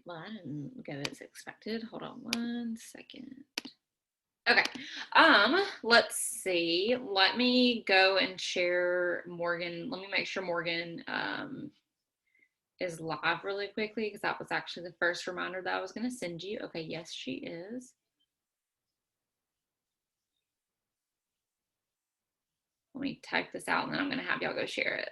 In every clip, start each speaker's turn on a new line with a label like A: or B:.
A: Well, I didn't go as expected. Hold on one second. Okay. Let's see. Let me go and share Morgan. Let me make sure Morgan is live really quickly because that was actually the first reminder that I was going to send you. Okay, yes, she is. Let me type this out and then I'm going to have y'all go share it.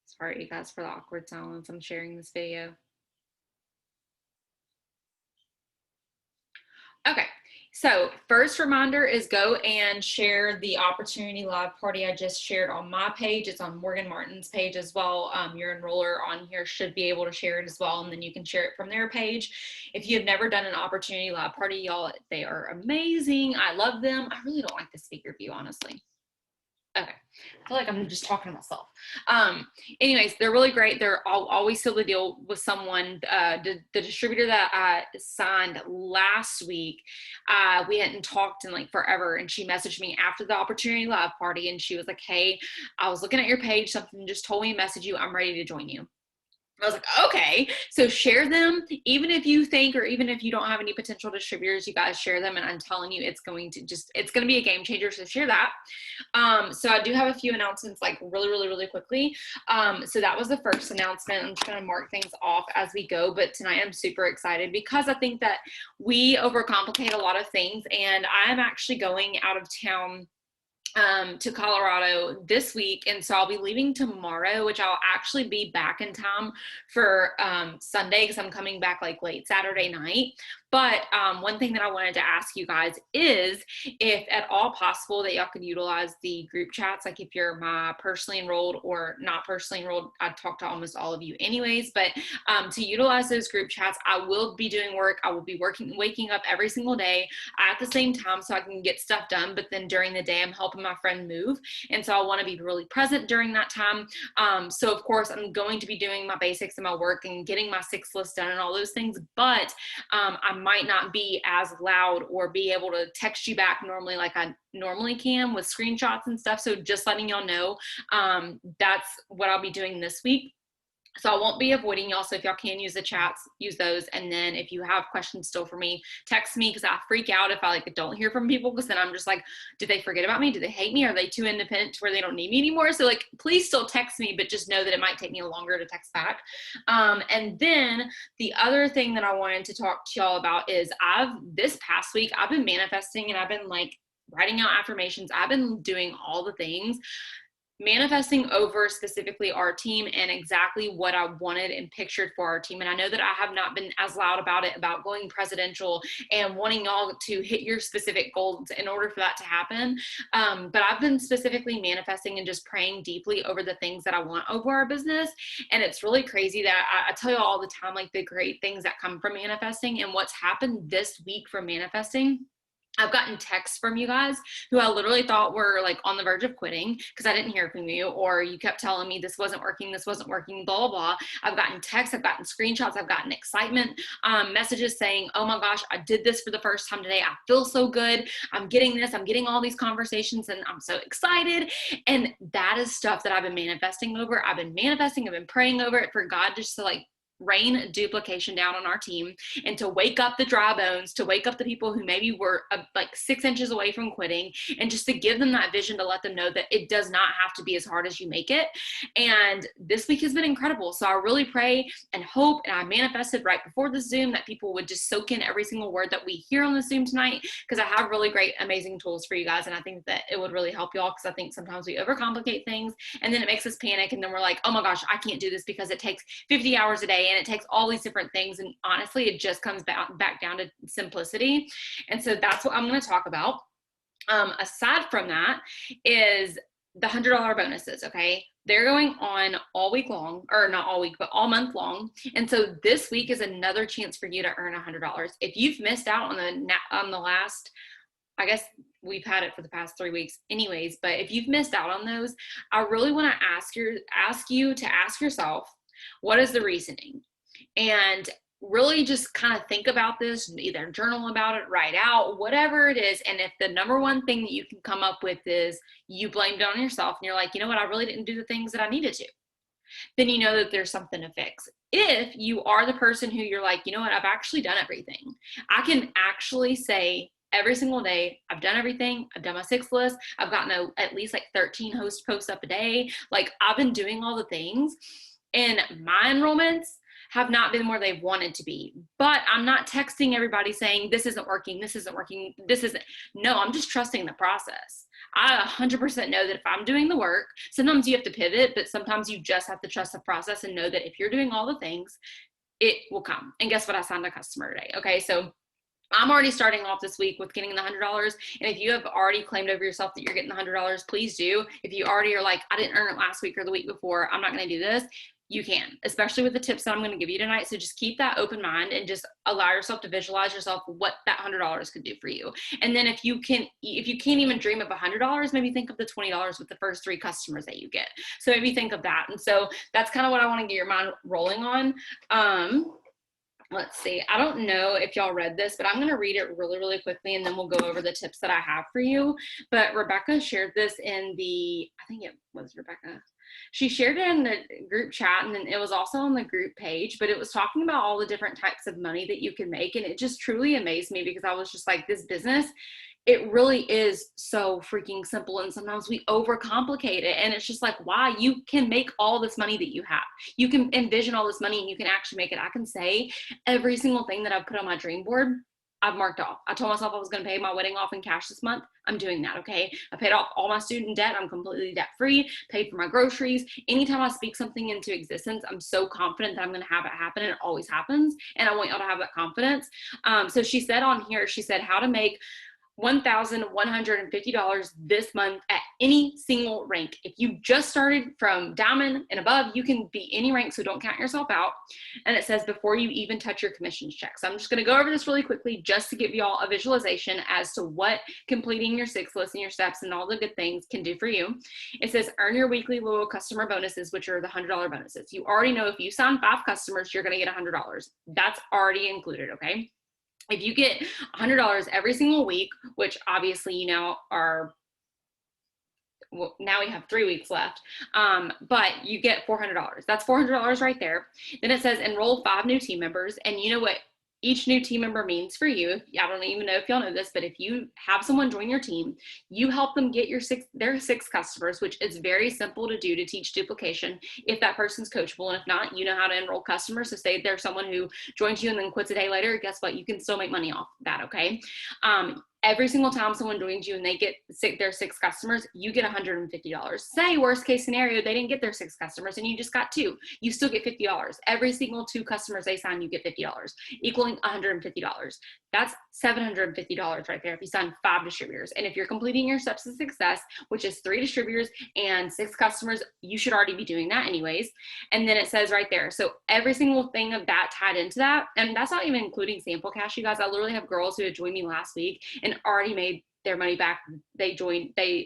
A: Sorry, you guys, for the awkward silence. I'm sharing this video. Okay, so first reminder is go and share the Opportunity Live Party I just shared on my page. It's on Morgan Martin's page as well. Your enroller on here should be able to share it as well, and then you can share it from their page. If you have never done an Opportunity Live Party, y'all, they are amazing. I love them. I really don't like the speaker view, honestly. Okay, I feel like I'm just talking to myself. Anyways, they're really great. They're always seal the deal with someone. The distributor that I signed last week, we hadn't talked in like forever, and she messaged me after the Opportunity Live Party, and she was like, "Hey, I was looking at your page. Something just told me to message you. I'm ready to join you." I was like, okay, so share them. Even if you think, or even if you don't have any potential distributors, you guys share them. And I'm telling you, it's going to be a game changer. So share that. So I do have a few announcements, like really quickly. So that was the first announcement. I'm just going to mark things off as we go. But tonight I'm super excited because I think that we overcomplicate a lot of things. And I'm actually going out of town to Colorado this week, and so I'll be leaving tomorrow, which I'll actually be back in time for Sunday because I'm coming back like late Saturday night. But one thing that I wanted to ask you guys is if at all possible that y'all could utilize the group chats, like if you're my personally enrolled or not personally enrolled, I talk to almost all of you anyways, but to utilize those group chats. I will be doing work. I will be waking up every single day at the same time so I can get stuff done, but then during the day I'm helping my friend move, and so I want to be really present during that time. So of course I'm going to be doing my basics and my work and getting my 6 list done and all those things, but I might not be as loud or be able to text you back normally like I normally can with screenshots and stuff. So just letting y'all know, that's what I'll be doing this week. So I won't be avoiding y'all. So if y'all can use the chats, use those. And then if you have questions still for me, text me, because I freak out if I like don't hear from people, because then I'm just like, did they forget about me? Do they hate me? Are they too independent to where they don't need me anymore? So like, please still text me, but just know that it might take me longer to text back. And then the other thing that I wanted to talk to y'all about is this past week, I've been manifesting and I've been like writing out affirmations. I've been doing all the things, manifesting over specifically our team and exactly what I wanted and pictured for our team. And I know that I have not been as loud about it, about going presidential and wanting y'all to hit your specific goals in order for that to happen. But I've been specifically manifesting and just praying deeply over the things that I want over our business. And it's really crazy that I tell you all the time, like the great things that come from manifesting. And what's happened this week from manifesting, I've gotten texts from you guys who I literally thought were like on the verge of quitting because I didn't hear from you, or you kept telling me this wasn't working, blah, blah, blah. I've gotten texts, I've gotten screenshots, I've gotten excitement messages saying, oh my gosh, I did this for the first time today. I feel so good. I'm getting this. I'm getting all these conversations and I'm so excited. And that is stuff that I've been manifesting over. I've been praying over it for God just to like rain duplication down on our team and to wake up the dry bones, to wake up the people who maybe were like 6 inches away from quitting, and just to give them that vision to let them know that it does not have to be as hard as you make it. And this week has been incredible. So I really pray and hope, and I manifested right before the Zoom that people would just soak in every single word that we hear on the Zoom tonight, because I have really great, amazing tools for you guys. And I think that it would really help y'all, because I think sometimes we overcomplicate things and then it makes us panic. And then we're like, oh my gosh, I can't do this because it takes 50 hours a day and it takes all these different things. And honestly, it just comes back down to simplicity. And so that's what I'm going to talk about. Aside from that is the $100 bonuses. Okay. They're going on all week long, or not all week, but all month long. And so this week is another chance for you to earn $100. If you've missed out on the last, I guess we've had it for the past 3 weeks anyways, but if you've missed out on those, I really want to ask you to ask yourself, what is the reasoning? And really just kind of think about this, either journal about it, write out, whatever it is. And if the number one thing that you can come up with is you blamed it on yourself and you're like, you know what, I really didn't do the things that I needed to, then you know that there's something to fix. If you are the person who you're like, you know what, I've actually done everything. I can actually say every single day, I've done everything. I've done my 6 list. I've gotten at least like 13 host posts up a day. Like I've been doing all the things, and my enrollments have not been where they've wanted to be. But I'm not texting everybody saying, this isn't working, this isn't working, this isn't. No, I'm just trusting the process. I 100% know that if I'm doing the work, sometimes you have to pivot, but sometimes you just have to trust the process and know that if you're doing all the things, it will come. And guess what? I signed a customer today. Okay. So I'm already starting off this week with getting the $100. And if you have already claimed over yourself that you're getting the $100, please do. If you already are like, I didn't earn it last week or the week before, I'm not going to do this. You can, especially with the tips that I'm going to give you tonight. So just keep that open mind and just allow yourself to visualize yourself what that $100 could do for you. And then if you can't even dream of $100, maybe think of the $20 with the first 3 customers that you get. So maybe think of that. And so that's kind of what I want to get your mind rolling on. Let's see. I don't know if y'all read this, but I'm going to read it really, really quickly, and then we'll go over the tips that I have for you. But Rebecca shared this in I think it was Rebecca. She shared it in the group chat, and then it was also on the group page, but it was talking about all the different types of money that you can make. And it just truly amazed me, because I was just like, this business, it really is so freaking simple. And sometimes we overcomplicate it. And it's just like, why? You can make all this money that you have. You can envision all this money and you can actually make it. I can say every single thing that I've put on my dream board, I've marked off. I told myself I was going to pay my wedding off in cash this month. I'm doing that. Okay. I paid off all my student debt. I'm completely debt free, paid for my groceries. Anytime I speak something into existence, I'm so confident that I'm going to have it happen, and it always happens. And I want y'all to have that confidence. So she said on here, she said how to make $1,150 this month at any single rank. If you just started from diamond and above, you can be any rank, so don't count yourself out. And it says before you even touch your commissions check. So I'm just going to go over this really quickly just to give you all a visualization as to what completing your 6 list and your steps and all the good things can do for you. It says earn your weekly loyal customer bonuses, which are the $100 bonuses. You already know if you sign 5 customers, you're going to get $100. That's already included, okay? If you get $100 every single week, which obviously, you know, now we have 3 weeks left, but you get $400. That's $400 right there. Then it says enroll 5 new team members. And you know what each new team member means for you? I don't even know if y'all know this, but if you have someone join your team, you help them get their 6 customers, which is very simple to do to teach duplication if that person's coachable. And if not, you know how to enroll customers. So say there's someone who joins you and then quits a day later, guess what? You can still make money off that, okay? Every single time someone joins you and they get their 6 customers, you get $150. Say worst case scenario, they didn't get their 6 customers and you just got 2. You still get $50. Every single 2 customers they sign, you get $50, equaling $150. That's $750 right there if you sign 5 distributors. And if you're completing your steps to success, which is 3 distributors and 6 customers, you should already be doing that anyways. And then it says right there, so every single thing of that tied into that, and that's not even including sample cash, you guys. I literally have girls who had joined me last week and already made their money back. They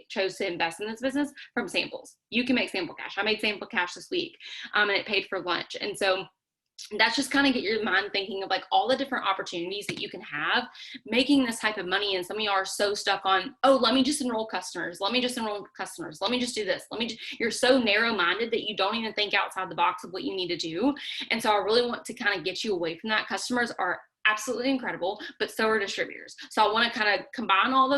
A: chose to invest in this business from samples. You can make sample cash. I made sample cash this week, and it paid for lunch. And so that's just kind of get your mind thinking of like all the different opportunities that you can have making this type of money. And some of you are so stuck on, oh, let me just enroll customers. Let me just enroll customers. Let me just do this. You're so narrow-minded that you don't even think outside the box of what you need to do. And so I really want to kind of get you away from that. Customers are absolutely incredible, but so are distributors. So I want to kind of combine all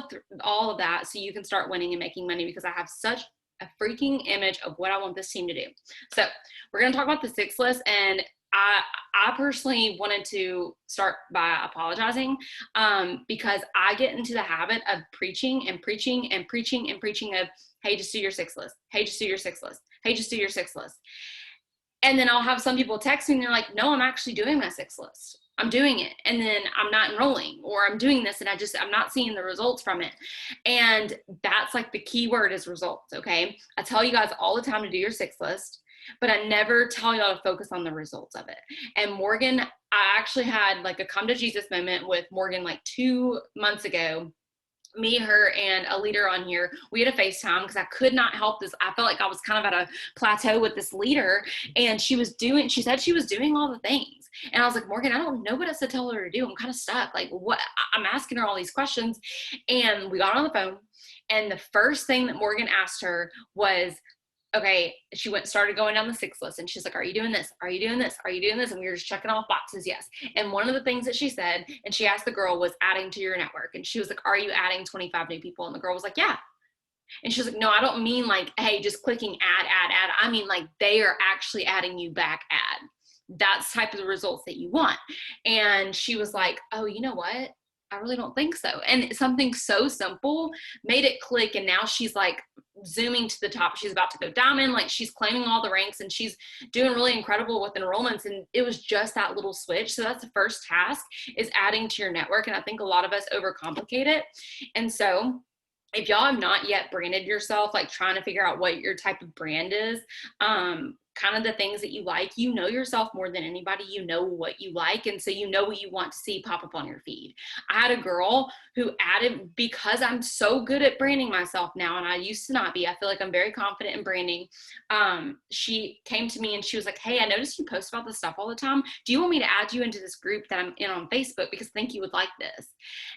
A: of that so you can start winning and making money, because I have such a freaking image of what I want this team to do. So we're going to talk about the 6 list, and I personally wanted to start by apologizing because I get into the habit of preaching of, hey, just do your 6 list. Hey, just do your 6 list. Hey, just do your 6 list. And then I'll have some people text me and they're like, no, I'm actually doing my 6 list. I'm doing it. And then I'm not enrolling, or I'm doing this and I'm not seeing the results from it. And that's like the key word is results. Okay. I tell you guys all the time to do your 6 list, but I never tell y'all to focus on the results of it. And Morgan, I actually had like a come to Jesus moment with Morgan like 2 months ago. me, her, and a leader on here, we had a FaceTime because I could not help this. I felt like I was kind of at a plateau with this leader, and she said she was doing all the things. And I was like, Morgan, I don't know what else to tell her to do. I'm kind of stuck. Like, what? I'm asking her all these questions. And we got on the phone, and the first thing that Morgan asked her was, okay, she started going down the 6 list, and she's like, are you doing this? Are you doing this? Are you doing this? And we were just checking off boxes. Yes. And one of the things that she said, and she asked the girl, was adding to your network. And she was like, are you adding 25 new people? And the girl was like, yeah. And she was like, no, I don't mean like, hey, just clicking add. I mean like they are actually adding you back add. That's type of the results that you want. And she was like, oh, you know what? I really don't think so. And something so simple made it click. And now she's like zooming to the top. She's about to go diamond. Like she's claiming all the ranks, and she's doing really incredible with enrollments. And it was just that little switch. So that's the first task, is adding to your network. And I think a lot of us overcomplicate it. And so if y'all have not yet branded yourself, like trying to figure out what your type of brand is, kind of the things that you like, you know yourself more than anybody, you know what you like. And so you know what you want to see pop up on your feed. I had a girl who added, because I'm so good at branding myself now, and I used to not be, I feel like I'm very confident in branding. She came to me and she was like, hey, I noticed you post about this stuff all the time. Do you want me to add you into this group that I'm in on Facebook, because I think you would like this?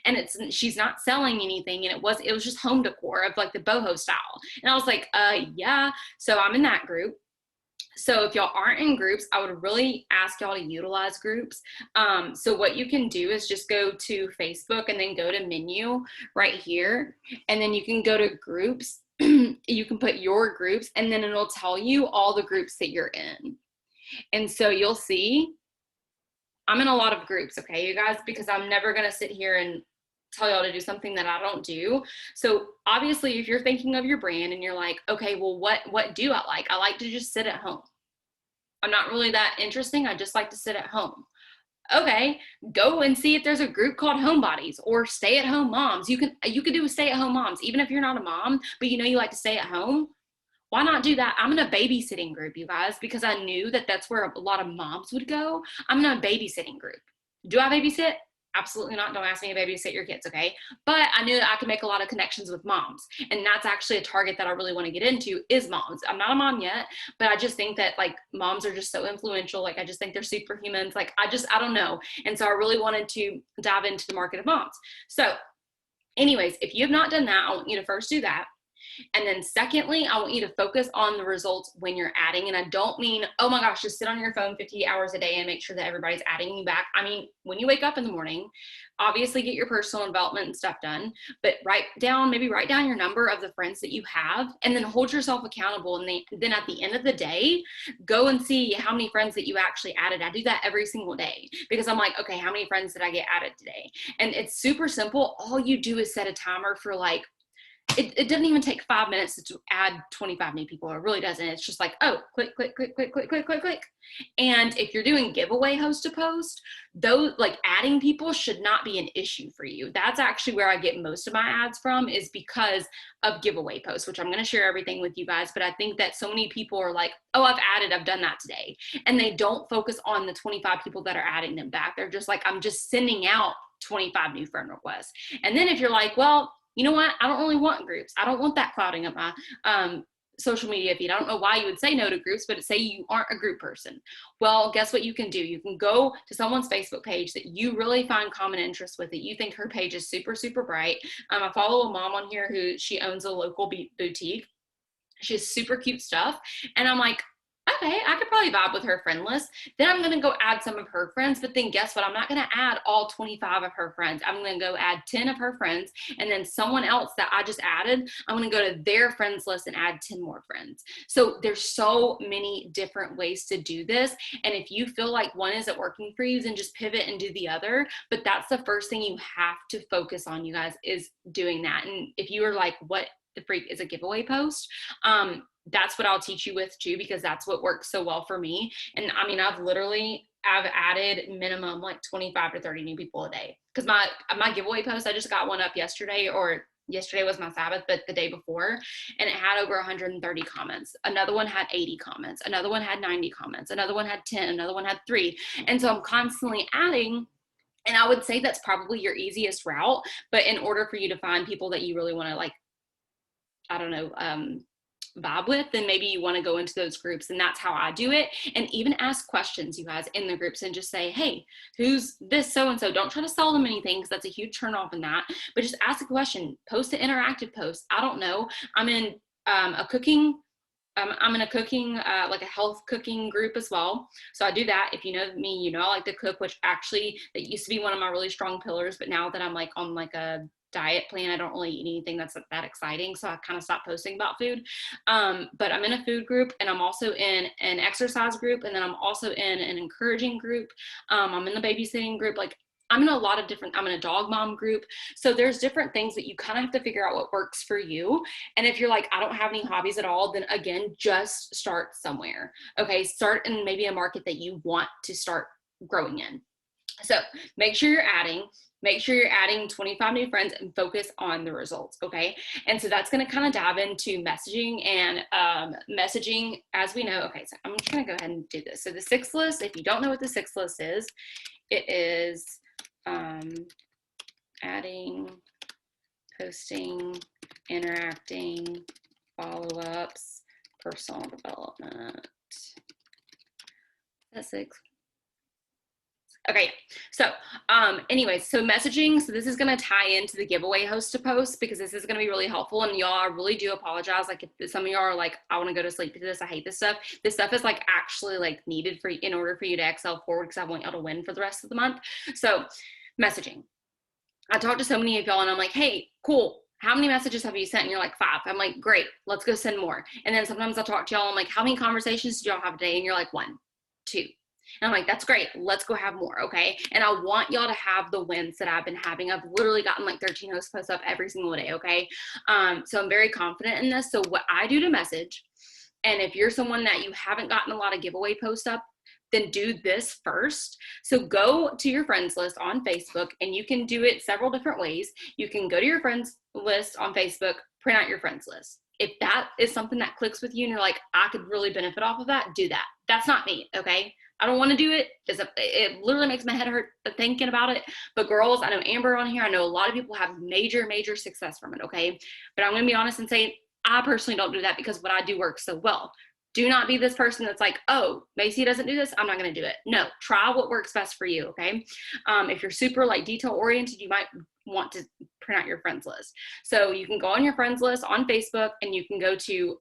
A: And she's not selling anything. And it was just home decor of like the boho style. And I was like, yeah. So I'm in that group. So if y'all aren't in groups, I would really ask y'all to utilize groups. So what you can do is just go to Facebook and then go to menu right here. And then you can go to groups. You can put your groups, and then it'll tell you all the groups that you're in. And so you'll see, I'm in a lot of groups, okay, you guys, because I'm never going to sit here and tell y'all to do something that I don't do. So obviously, if you're thinking of your brand and you're like, okay, well, what do I like? I like to just sit at home. I'm not really that interesting. I just like to sit at home. Okay, go and see if there's a group called Homebodies or Stay at Home Moms. You can do Stay at Home Moms, even if you're not a mom, but you know you like to stay at home. Why not do that? I'm in a babysitting group, you guys, because I knew that that's where a lot of moms would go. I'm in a babysitting group. Do I babysit? Absolutely not. Don't ask me to babysit your kids, okay? But I knew that I could make a lot of connections with moms. And that's actually a target that I really want to get into, is moms. I'm not a mom yet, but I just think that like moms are just so influential. Like I just think they're superhumans. Like I don't know. And so I really wanted to dive into the market of moms. So anyways, if you have not done that, I want you to first do that. And then secondly, I want you to focus on the results when you're adding. And I don't mean, oh my gosh, just sit on your phone 50 hours a day and make sure that everybody's adding you back. I mean, when you wake up in the morning, obviously get your personal development and stuff done, but write down your number of the friends that you have, and then hold yourself accountable. And then at the end of the day, go and see how many friends that you actually added. I do that every single day, because I'm like, okay, how many friends did I get added today? And it's super simple. All you do is set a timer for like, it doesn't even take 5 minutes to add 25 new people. It really doesn't. It's just like, oh, click, click, click, click, click, click, click, click. And if you're doing giveaway host to post, those like adding people should not be an issue for you. That's actually where I get most of my ads from, is because of giveaway posts, which I'm going to share everything with you guys. But I think that so many people are like, oh, I've done that today. And they don't focus on the 25 people that are adding them back. They're just like, I'm just sending out 25 new friend requests. And then if you're like, well, you know what? I don't really want groups. I don't want that clouding up my social media feed. I don't know why you would say no to groups, but say you aren't a group person. Well, guess what you can do? You can go to someone's Facebook page that you really find common interest with, that you think her page is super, super bright. I follow a mom on here who she owns a local boutique. She has super cute stuff. And I'm like, okay, I could probably vibe with her friend list. Then I'm going to go add some of her friends. But then guess what? I'm not going to add all 25 of her friends. I'm going to go add 10 of her friends. And then someone else that I just added, I'm going to go to their friends list and add 10 more friends. So there's so many different ways to do this. And if you feel like one isn't working for you, then just pivot and do the other. But that's the first thing you have to focus on, you guys, is doing that. And if you are like, what the freak is a giveaway post? That's what I'll teach you with too, because that's what works so well for me. And I mean, I've added minimum like 25 to 30 new people a day, because my giveaway post, I just got one up yesterday, or yesterday was my Sabbath, but the day before, and it had over 130 comments. Another one had 80 comments. Another one had 90 comments. Another one had 10. Another one had 3. And so I'm constantly adding And I would say that's probably your easiest route, but in order for you to find people that you really want to, like, I don't know, vibe with, then maybe you want to go into those groups. And that's how I do it. And even ask questions, you guys, in the groups, and just say, hey, who's this so-and-so? Don't try to sell them anything, because that's a huge turn off in that, but just ask a question, post an interactive post. I don't know. I'm in a cooking, like a health cooking group as well. So I do that. If you know me, you know I like to cook, which actually, that used to be one of my really strong pillars, but now that I'm like on like a diet plan, I don't really eat anything that's that exciting, so I kind of stopped posting about food. But I'm in a food group, and I'm also in an exercise group, and then I'm also in an encouraging group. I'm in the babysitting group. Like, I'm in a lot of different, I'm in a dog mom group. So there's different things that you kind of have to figure out what works for you. And if you're like, I don't have any hobbies at all, then again, just start somewhere. Okay, start in maybe a market that you want to start growing in. So make sure you're adding 25 new friends, and focus on the results. Okay. And so that's going to kind of dive into messaging, and messaging, as we know. Okay. So I'm just going to go ahead and do this. So the 6 list, if you don't know what the 6 list is, it is adding, posting, interacting, follow-ups, personal development. That's 6. Okay, so anyways, so messaging, so this is going to tie into the giveaway host to post, because this is going to be really helpful. And y'all, I really do apologize. Like, if some of y'all are like, I want to go to sleep to this, I hate this stuff. This stuff is like actually like needed for, in order for you to excel forward, because I want y'all to win for the rest of the month. So messaging, I talked to so many of y'all, and I'm like, hey, cool, how many messages have you sent? And you're like, 5. I'm like, great, let's go send more. And then sometimes I talk to y'all, I'm like, how many conversations do y'all have today? And you're like, 1, 2. And I'm like, that's great, let's go have more. Okay. And I want y'all to have the wins that I've been having. I've literally gotten like 13 host posts up every single day. Okay. So I'm very confident in this. So what I do to message, and if you're someone that you haven't gotten a lot of giveaway posts up, then do this first. So go to your friends list on Facebook, and you can do it several different ways. You can go to your friends list on Facebook, print out your friends list. If that is something that clicks with you and you're like, I could really benefit off of that, do that. That's not me. Okay. I don't want to do it because it literally makes my head hurt thinking about it. But girls, I know Amber on here, I know a lot of people have major, major success from it. Okay. But I'm going to be honest and say, I personally don't do that, because what I do works so well. Do not be this person that's like, oh, Macy doesn't do this, I'm not going to do it. No, try what works best for you. Okay. If you're super like detail oriented, you might want to print out your friends list. So you can go on your friends list on Facebook, and you can go to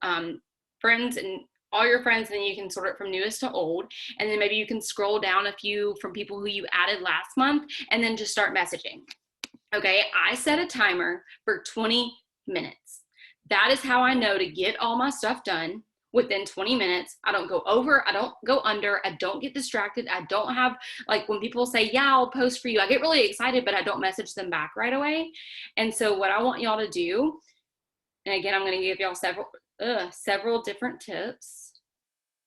A: friends and all your friends, and then you can sort it from newest to old. And then maybe you can scroll down a few from people who you added last month, and then just start messaging. Okay, I set a timer for 20 minutes. That is how I know to get all my stuff done within 20 minutes. I don't go over, I don't go under, I don't get distracted. I don't have, like, when people say, yeah, I'll post for you, I get really excited, but I don't message them back right away. And so what I want y'all to do, and again, I'm going to give y'all several different tips.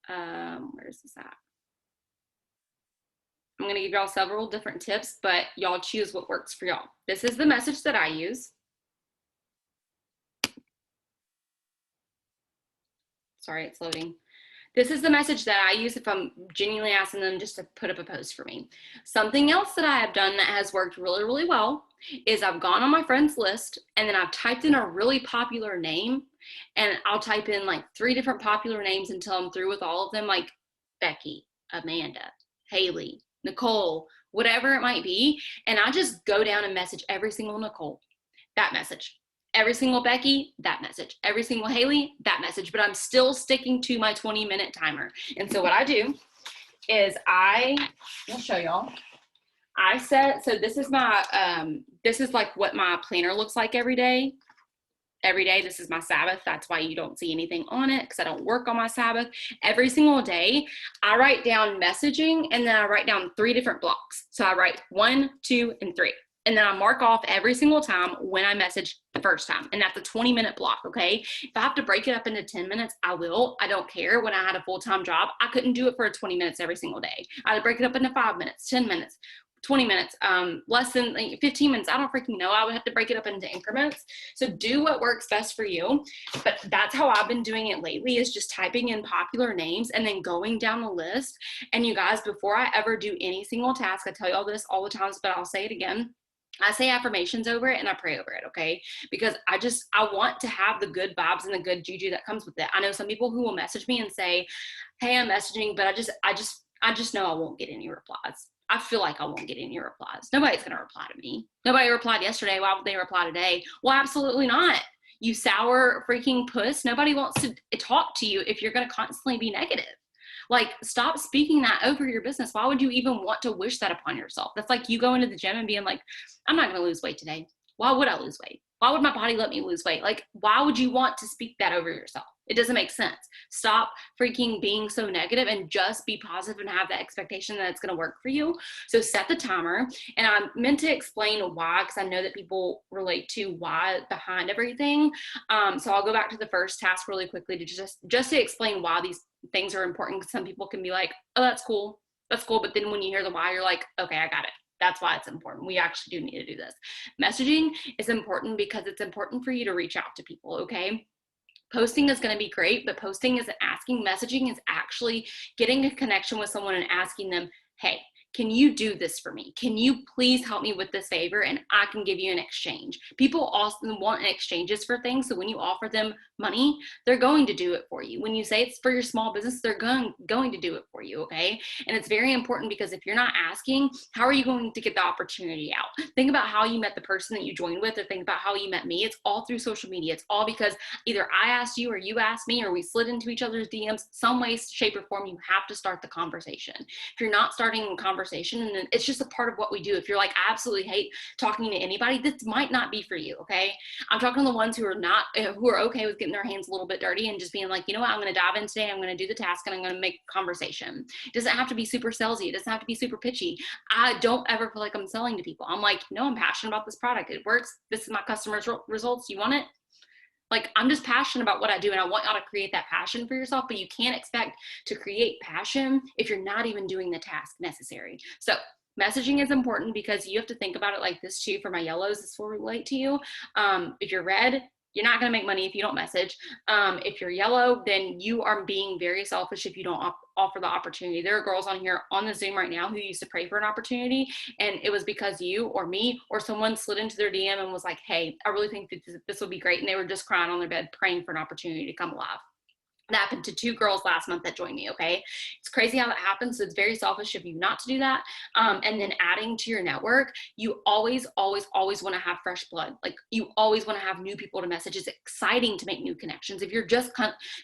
A: Where's this at? I'm going to give y'all several different tips, but y'all choose what works for y'all. This is the message that I use. Sorry, it's loading. This is the message that I use if I'm genuinely asking them just to put up a post for me. Something else that I have done that has worked really, really well is I've gone on my friends list, and then I've typed in a really popular name, and I'll type in like 3 different popular names until I'm through with all of them, like Becky, Amanda, Haley, Nicole, whatever it might be. And I just go down and message every single Nicole, that message. Every single Becky, that message. Every single Haley, that message. But I'm still sticking to my 20-minute timer. And so what I do is I'll show y'all. I set, so this is my, this is like what my planner looks like every day. Every day, this is my Sabbath. That's why you don't see anything on it, because I don't work on my Sabbath. Every single day, I write down messaging, and then I write down 3 different blocks. So I write 1, 2, and 3. And then I mark off every single time when I message the first time. And that's a 20-minute block, okay? If I have to break it up into 10 minutes, I will. I don't care. When I had a full-time job, I couldn't do it for 20 minutes every single day. I had to break it up into 5 minutes, 10 minutes, 20 minutes, less than like 15 minutes. I don't freaking know. I would have to break it up into increments. So do what works best for you. But that's how I've been doing it lately, is just typing in popular names and then going down the list. And you guys, before I ever do any single task, I tell you all this all the times, but I'll say it again. I say affirmations over it and I pray over it, okay? Because I want to have the good vibes and the good juju that comes with it. I know some people who will message me and say, hey, I'm messaging, but I just know I won't get any replies. I feel like I won't get any replies. Nobody's going to reply to me. Nobody replied yesterday. Why would they reply today? Well, absolutely not. You sour freaking puss. Nobody wants to talk to you if you're going to constantly be negative. Like, stop speaking that over your business. Why would you even want to wish that upon yourself? That's like you going to the gym and being like, I'm not going to lose weight today. Why would I lose weight? Why would my body let me lose weight? Like, why would you want to speak that over yourself? It doesn't make sense. Stop freaking being so negative and just be positive and have the expectation that it's going to work for you. So set the timer. And I'm meant to explain why, because I know that people relate to why behind everything. So I'll go back to the first task really quickly to just to explain why these things are important. Some people can be like, oh, that's cool. That's cool. But then when you hear the why, you're like, okay, I got it. That's why it's important. We actually do need to do this. Messaging is important because it's important for you to reach out to people, okay? Posting is going to be great, but posting isn't asking. Messaging is actually getting a connection with someone and asking them, hey, can you do this for me? Can you please help me with this favor? And I can give you an exchange. People often want exchanges for things. So when you offer them money, they're going to do it for you. When you say it's for your small business, they're going to do it for you, okay? And it's very important because if you're not asking, how are you going to get the opportunity out? Think about how you met the person that you joined with, or think about how you met me. It's all through social media. It's all because either I asked you or you asked me, or we slid into each other's DMs. Some way, shape, or form, you have to start the conversation. If you're not starting a conversation, and then it's just a part of what we do. If you're like, I absolutely hate talking to anybody, this might not be for you, okay? I'm talking to the ones who are okay with getting their hands a little bit dirty and just being like, you know what, I'm going to dive in today, I'm going to do the task, and I'm going to make conversation. It doesn't have to be super salesy. It doesn't have to be super pitchy. I don't ever feel like I'm selling to people. I'm like, no, I'm passionate about this product. It works. This is my customer's results. You want it? Like, I'm just passionate about what I do, and I want y'all to create that passion for yourself, but you can't expect to create passion if you're not even doing the task necessary. So messaging is important because you have to think about it like this too. For my yellows, this will relate to you. If you're red, you're not going to make money if you don't message. If you're yellow, then you are being very selfish if you don't offer the opportunity. There are girls on here on the Zoom right now who used to pray for an opportunity, and it was because you or me or someone slid into their DM and was like, hey, I really think that this will be great. And they were just crying on their bed, praying for an opportunity to come alive. That happened to 2 girls last month that joined me, okay? It's crazy how that happens. So it's very selfish of you not to do that. And then adding to your network, you always, always, always want to have fresh blood. Like, you always want to have new people to message. It's exciting to make new connections. If you're just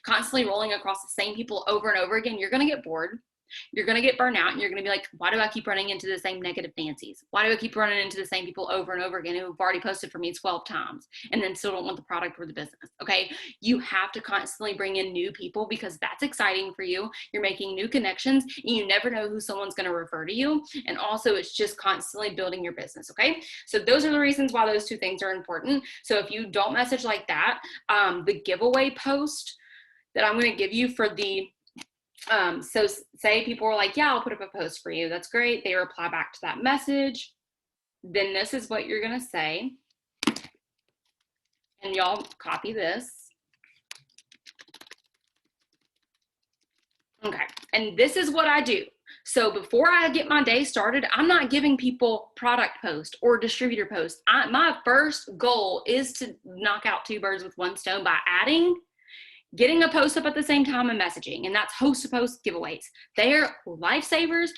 A: constantly rolling across the same people over and over again, you're going to get bored. You're going to get burnt out, and you're going to be like, why do I keep running into the same negative Nancy's? Why do I keep running into the same people over and over again who have already posted for me 12 times and then still don't want the product or the business? Okay. You have to constantly bring in new people because that's exciting for you. You're making new connections, and you never know who someone's going to refer to you. And also, it's just constantly building your business. Okay. So those are the reasons why those 2 things are important. So if you don't message like that, the giveaway post that I'm going to give you for the so say people are like, yeah, I'll put up a post for you. That's great. They reply back to that message. Then this is what you're going to say. And y'all copy this. Okay. And this is what I do. So before I get my day started, I'm not giving people product post or distributor post. My first goal is to knock out 2 birds with 1 stone by getting a post up at the same time and messaging, and that's host to post giveaways. They're lifesavers.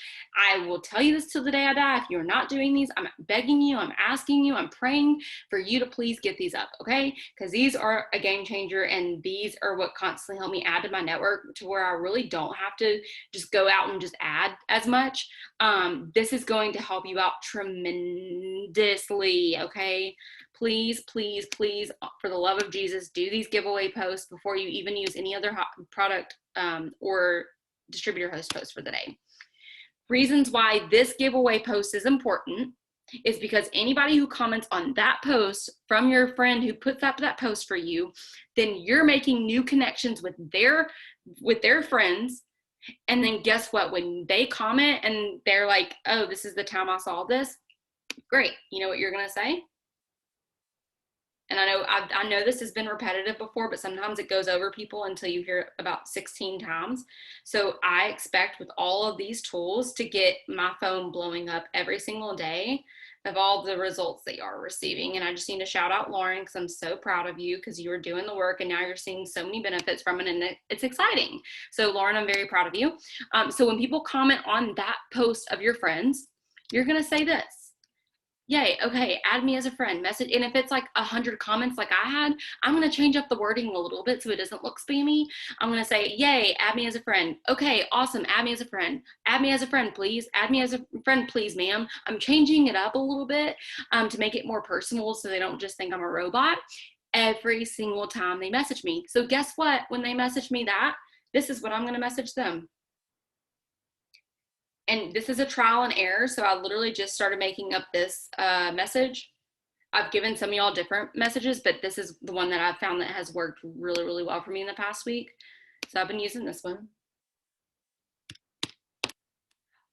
A: I will tell you this till the day I die. If you're not doing these, I'm begging you, I'm asking you, I'm praying for you to please get these up, okay? Because these are a game changer, and these are what constantly help me add to my network to where I really don't have to just go out and just add as much. This is going to help you out tremendously, okay? Please, please, please, for the love of Jesus, do these giveaway posts before you even use any other product or distributor host post for the day. Reasons why this giveaway post is important is because anybody who comments on that post from your friend who puts up that post for you, then you're making new connections with their friends. And then guess what? When they comment and they're like, oh, this is the time I saw this, great. You know what you're going to say? And I know this has been repetitive before, but sometimes it goes over people until you hear it about 16 times. So I expect with all of these tools to get my phone blowing up every single day of all the results that you are receiving. And I just need to shout out Lauren, because I'm so proud of you, because you are doing the work and now you're seeing so many benefits from it, and it's exciting. So Lauren, I'm very proud of you. So when people comment on that post of your friends, you're going to say this. Yay, okay, add me as a friend, message. And if it's like 100 comments like I had, I'm going to change up the wording a little bit so it doesn't look spammy. I'm going to say, yay, add me as a friend. Okay, awesome, add me as a friend. Add me as a friend, please. Add me as a friend, please, ma'am. I'm changing it up a little bit to make it more personal so they don't just think I'm a robot every single time they message me. So guess what? When they message me that, this is what I'm going to message them. And this is a trial and error. So I literally just started making up this message. I've given some of y'all different messages, but this is the one that I've found that has worked really, really well for me in the past week. So I've been using this one.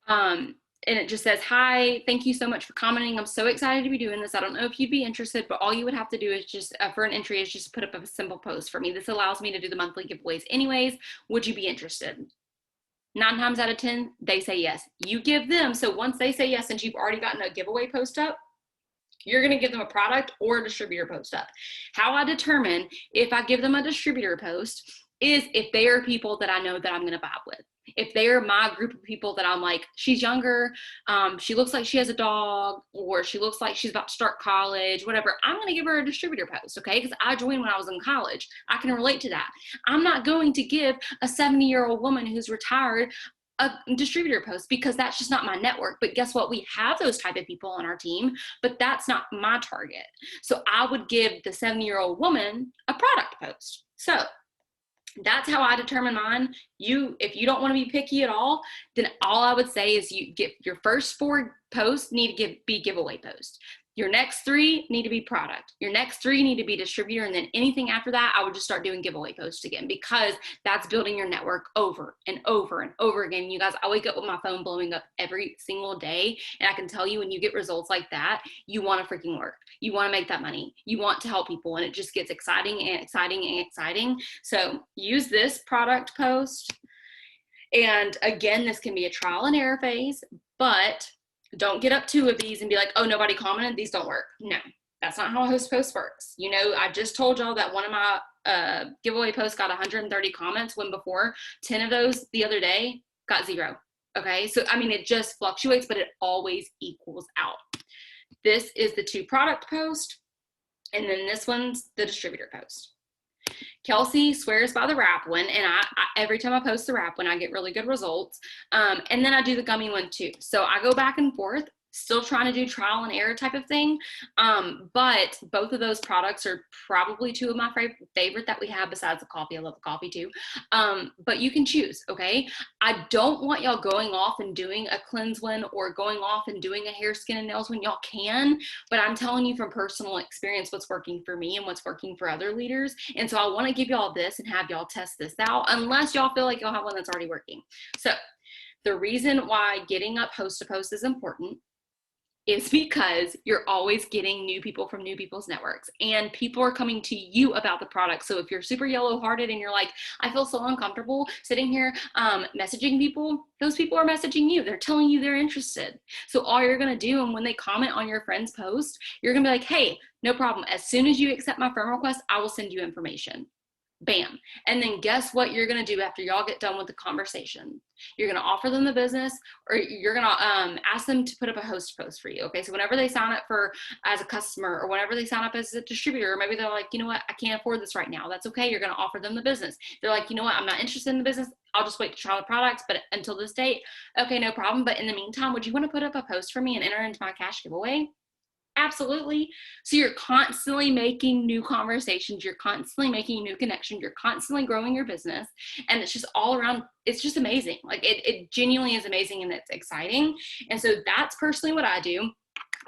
A: And it just says, hi, thank you so much for commenting. I'm so excited to be doing this. I don't know if you'd be interested, but all you would have to do is just, for an entry, is just put up a simple post for me. This allows me to do the monthly giveaways anyways. Would you be interested? 9 times out of 10, they say yes. You give them, so once they say yes, since you've already gotten a giveaway post up, you're going to give them a product or a distributor post up. How I determine if I give them a distributor post is if they are people that I know that I'm going to vibe with. If they're my group of people that I'm like, she's younger, she looks like she has a dog, or she looks like she's about to start college, whatever, I'm going to give her a distributor post, okay? Because I joined when I was in college. I can relate to that. I'm not going to give a 70-year-old woman who's retired a distributor post, because that's just not my network. But guess what? We have those type of people on our team, but that's not my target. So I would give the 70-year-old woman a product post. So that's how I determine mine. If you don't want to be picky at all, then all I would say is you get your first 4 posts need to be giveaway posts. Your next 3 need to be product. Your next 3 need to be distributor. And then anything after that, I would just start doing giveaway posts again, because that's building your network over and over and over again. You guys, I wake up with my phone blowing up every single day. And I can tell you, when you get results like that, you want to freaking work. You want to make that money. You want to help people. And it just gets exciting and exciting and exciting. So use this product post. And again, this can be a trial and error phase, but don't get up 2 of these and be like, oh, nobody commented, these don't work. No, that's not how a host post works. You know, I just told y'all that one of my giveaway posts got 130 comments, when before 10 of those the other day got 0. Okay, so I mean, it just fluctuates, but it always equals out. This is the 2 product post, and then this one's the distributor post. Kelsey swears by the wrap one, and I every time I post the wrap one, I get really good results. And then I do the gummy one too. So I go back and forth, still trying to do trial and error type of thing. But both of those products are probably 2 of my favorite that we have, besides the coffee. I love the coffee too. But you can choose, okay? I don't want y'all going off and doing a cleanse one or going off and doing a hair, skin, and nails one. Y'all can, but I'm telling you from personal experience what's working for me and what's working for other leaders. And so I want to give y'all this and have y'all test this out, unless y'all feel like y'all have one that's already working. So the reason why getting up post to post is important is because you're always getting new people from new people's networks, and people are coming to you about the product. So if you're super yellow hearted and you're like, I feel so uncomfortable sitting here messaging people, those people are messaging you. They're telling you they're interested. So all you're going to do, and when they comment on your friend's post, you're going to be like, hey, no problem. As soon as you accept my friend request, I will send you information. Bam. And then guess what you're going to do after y'all get done with the conversation? You're going to offer them the business, or you're going to ask them to put up a host post for you. Okay. So whenever they sign up as a customer, or whenever they sign up as a distributor, or maybe they're like, you know what, I can't afford this right now. That's okay. You're going to offer them the business. They're like, you know what, I'm not interested in the business. I'll just wait to try the products, but until this date, okay, no problem. But in the meantime, would you want to put up a post for me and enter into my cash giveaway? Absolutely. So you're constantly making new conversations, you're constantly making new connections, you're constantly growing your business, and it's just all around, it's just amazing. Like it genuinely is amazing, and it's exciting. And so that's personally what I do.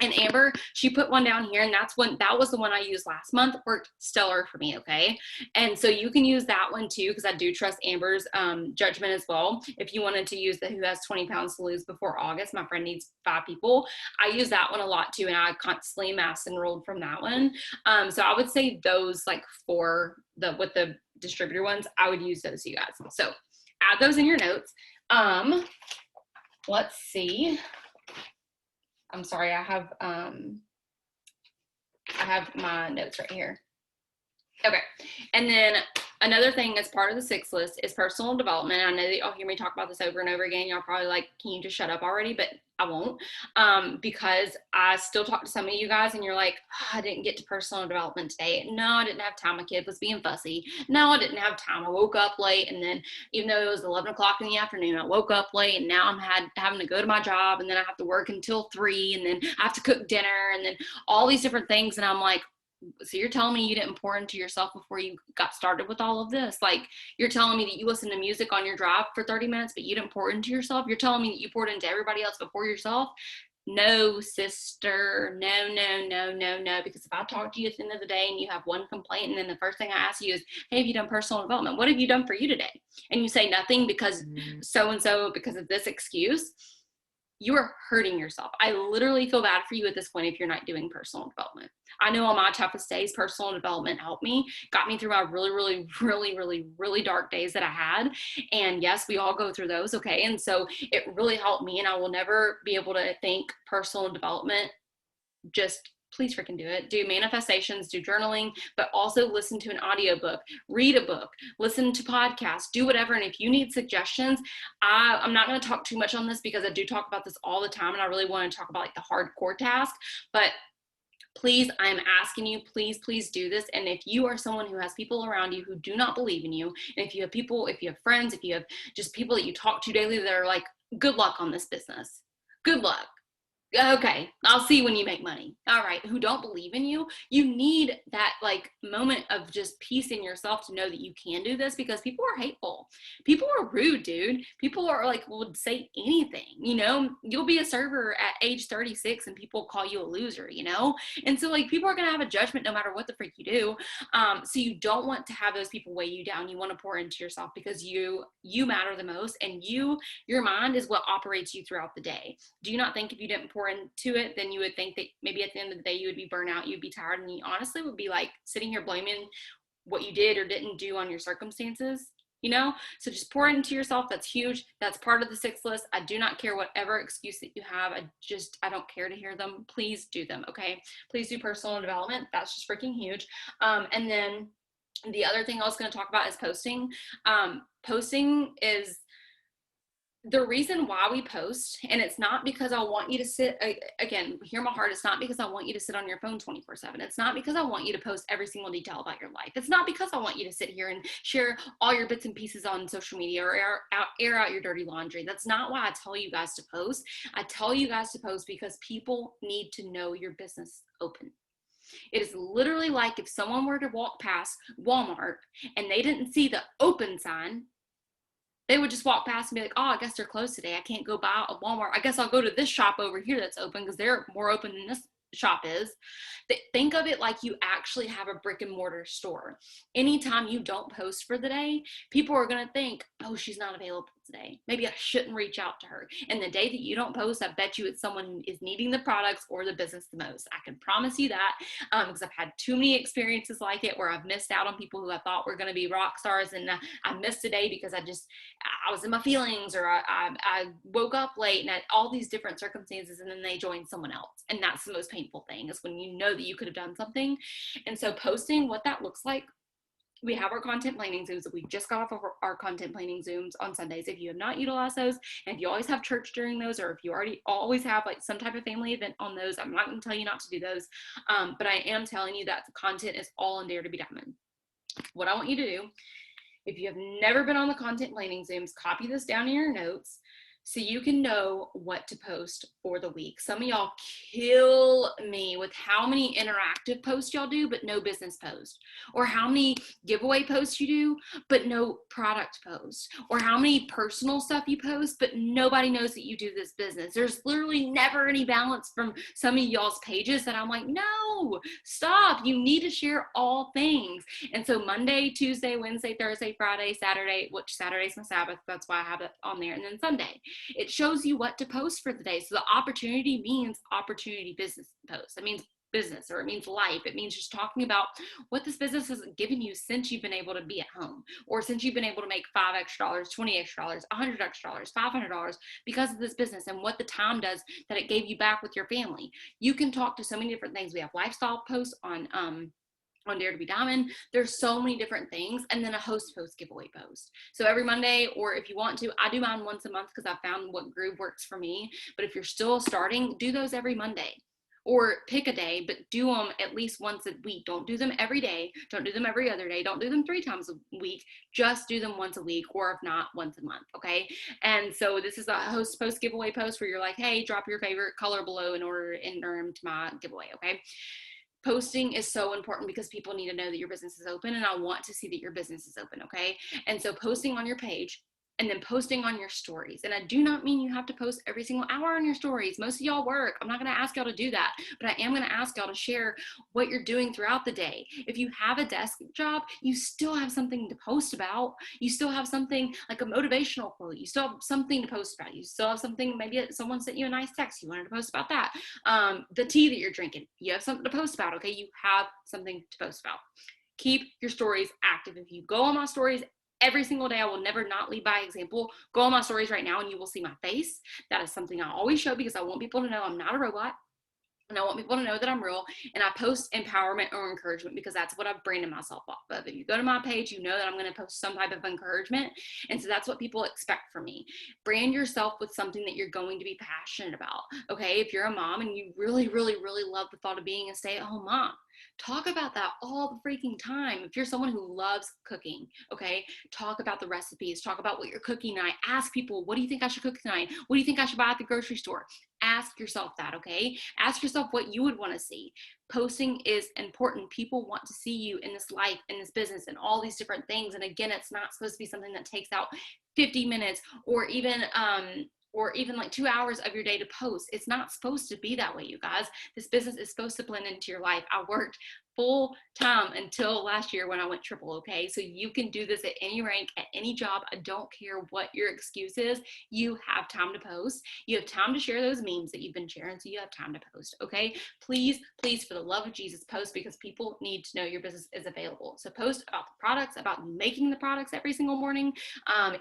A: And Amber, she put one down here, and that was the one I used last month. Worked stellar for me, okay? And so you can use that one too, because I do trust Amber's judgment as well. If you wanted to use the Who Has 20 Pounds to Lose before August, my friend needs 5 people. I use that one a lot too, and I constantly mass enrolled from that one. So I would say those like with the distributor ones, I would use those, you guys. So add those in your notes. Let's see. I'm sorry, I have my notes right here. Okay, and then another thing as part of the 6 list is personal development. I know that y'all hear me talk about this over and over again. Y'all probably like, can you just shut up already? But I won't, because I still talk to some of you guys and you're like, oh, I didn't get to personal development today. No, I didn't have time. My kid was being fussy. No, I didn't have time. I woke up late, and then even though it was 11 o'clock in the afternoon, I woke up late, and now I'm having to go to my job, and then I have to work until 3, and then I have to cook dinner, and then all these different things. And I'm like, so you're telling me you didn't pour into yourself before you got started with all of this? Like, you're telling me that you listen to music on your drive for 30 minutes, but you didn't pour into yourself? You're telling me that you poured into everybody else before yourself? No, sister, no. Because if I talk to you at the end of the day and you have one complaint, and then the first thing I ask you is, hey, have you done personal development? What have you done for you today? And you say nothing because so-and-so, because of this excuse, you are hurting yourself. I literally feel bad for you at this point if you're not doing personal development. I know on my toughest days, personal development helped me, got me through my really dark days that I had. And yes, we all go through those, okay? And so it really helped me, and I will never be able to think personal development. Just please freaking do it. Do manifestations, do journaling, but also listen to an audiobook, read a book, listen to podcasts, do whatever. And if you need suggestions, I'm not going to talk too much on this because I do talk about this all the time, and I really want to talk about like the hardcore task. But please, I'm asking you, please do this. And if you are someone who has people around you who do not believe in you, and if you have friends, if you have just people that you talk to daily that are like, good luck on this business, good luck. Okay, I'll see when you make money. All right, who don't believe in you, you need that like moment of just peace in yourself to know that you can do this, because people are hateful. People are rude, dude. People are like, would say anything, you know? You'll be a server at age 36 and people call you a loser, you know? And so like people are going to have a judgment no matter what the freak you do. So you don't want to have those people weigh you down. You want to pour into yourself because you matter the most, and your mind is what operates you throughout the day. Do you not think if you didn't pour into it, then you would think that maybe at the end of the day you would be burnt out, you'd be tired, and you honestly would be like sitting here blaming what you did or didn't do on your circumstances, you know? So just pour into yourself. That's huge. That's part of the 6 list. I do not care whatever excuse that you have. I don't care to hear them. Please do them, okay? Please do personal development. That's just freaking huge. And then the other thing I was going to talk about is posting. Posting is the reason why we post, and it's not because I want you to sit, again, hear my heart, it's not because I want you to sit on your phone 24/7. It's not because I want you to post every single detail about your life. It's not because I want you to sit here and share all your bits and pieces on social media or air out your dirty laundry. That's not why I tell you guys to post. I tell you guys to post because people need to know your business open. It is literally like if someone were to walk past Walmart and they didn't see the open sign, they would just walk past and be like, oh, I guess they're closed today. I can't go buy a Walmart. I guess I'll go to this shop over here that's open because they're more open than this shop is. Think of it like you actually have a brick and mortar store. Anytime you don't post for the day, people are going to think, oh, she's not available today. Maybe I shouldn't reach out to her. And the day that you don't post, I bet you it's someone is needing the products or the business the most. I can promise you that, because I've had too many experiences like it where I've missed out on people who I thought were going to be rock stars, and I missed a day because I was in my feelings, or I woke up late, and all these different circumstances, and then they joined someone else. And that's the most painful thing, is when you know that you could have done something. And so posting, what that looks like, we have our content planning Zooms that we just got off of our content planning Zooms on Sundays. If you have not utilized those, and if you always have church during those, or if you always have like some type of family event on those, I'm not going to tell you not to do those. But I am telling you that the content is all in Dare to Be Diamond. What I want you to do, if you have never been on the content planning Zooms, copy this down in your notes. so you can know what to post for the week. Some of y'all kill me with how many interactive posts y'all do, but no business post, or how many giveaway posts you do, but no product post, or how many personal stuff you post, but nobody knows that you do this business. There's literally never any balance from some of y'all's pages that I'm like, no, stop. You need to share all things. And so Monday, Tuesday, Wednesday, Thursday, Friday, Saturday, which Saturday's my Sabbath, that's why I have it on there, and then Sunday. It shows you what to post for the day. So the opportunity means opportunity business post. That means business, or it means life. It means just talking about what this business has given you since you've been able to be at home, or since you've been able to make $5 extra, $20 extra, $100 extra, $500 because of this business, and what the time does that it gave you back with your family. You can talk to so many different things. We have lifestyle posts on Dare to Be Diamond. There's so many different things, and then a host post giveaway post. So every Monday, or if you want to, I do mine once a month because I found what groove works for me. But if you're still starting, do those every Monday, or pick a day, but do them at least once a week. Don't do them every day. Don't do them every other day. Don't do them 3 times a week. Just do them once a week, or if not, once a month. Okay. And so this is a host post giveaway post where you're like, hey, drop your favorite color below in order to enter into my giveaway. Okay. Posting is so important because people need to know that your business is open, and I want to see that your business is open, okay? And so posting on your page, and then posting on your stories. And I do not mean you have to post every single hour on your stories. Most of y'all work. I'm not going to ask y'all to do that, but I am going to ask y'all to share what you're doing throughout the day. If you have a desk job, you still have something to post about. You still have something like a motivational quote. You still have something to post about. You still have something, maybe someone sent you a nice text. You wanted to post about that. The tea that you're drinking, you have something to post about, okay? You have something to post about. Keep your stories active. If you go on my stories every single day, I will never not lead by example. Go on my stories right now and you will see my face. That is something I always show because I want people to know I'm not a robot. And I want people to know that I'm real, and I post empowerment or encouragement because that's what I've branded myself off of. If you go to my page, you know that I'm going to post some type of encouragement. And so that's what people expect from me. Brand yourself with something that you're going to be passionate about. Okay. If you're a mom and you really, really, really love the thought of being a stay-at-home mom, talk about that all the freaking time. If you're someone who loves cooking, okay, talk about the recipes, talk about what you're cooking tonight. Ask people, what do you think I should cook tonight? What do you think I should buy at the grocery store? Ask yourself that, okay? Ask yourself what you would want to see. Posting is important. People want to see you in this life, in this business, and all these different things. And again, it's not supposed to be something that takes out 50 minutes or even like 2 hours of your day to post. It's not supposed to be that way, you guys. This business is supposed to blend into your life. I worked full time until last year when I went triple, okay? So you can do this at any rank, at any job. I don't care what your excuse is. You have time to post. You have time to share those memes that you've been sharing, so you have time to post, okay? Please, please, for the love of Jesus, post, because people need to know your business is available. So post about the products, about making the products every single morning.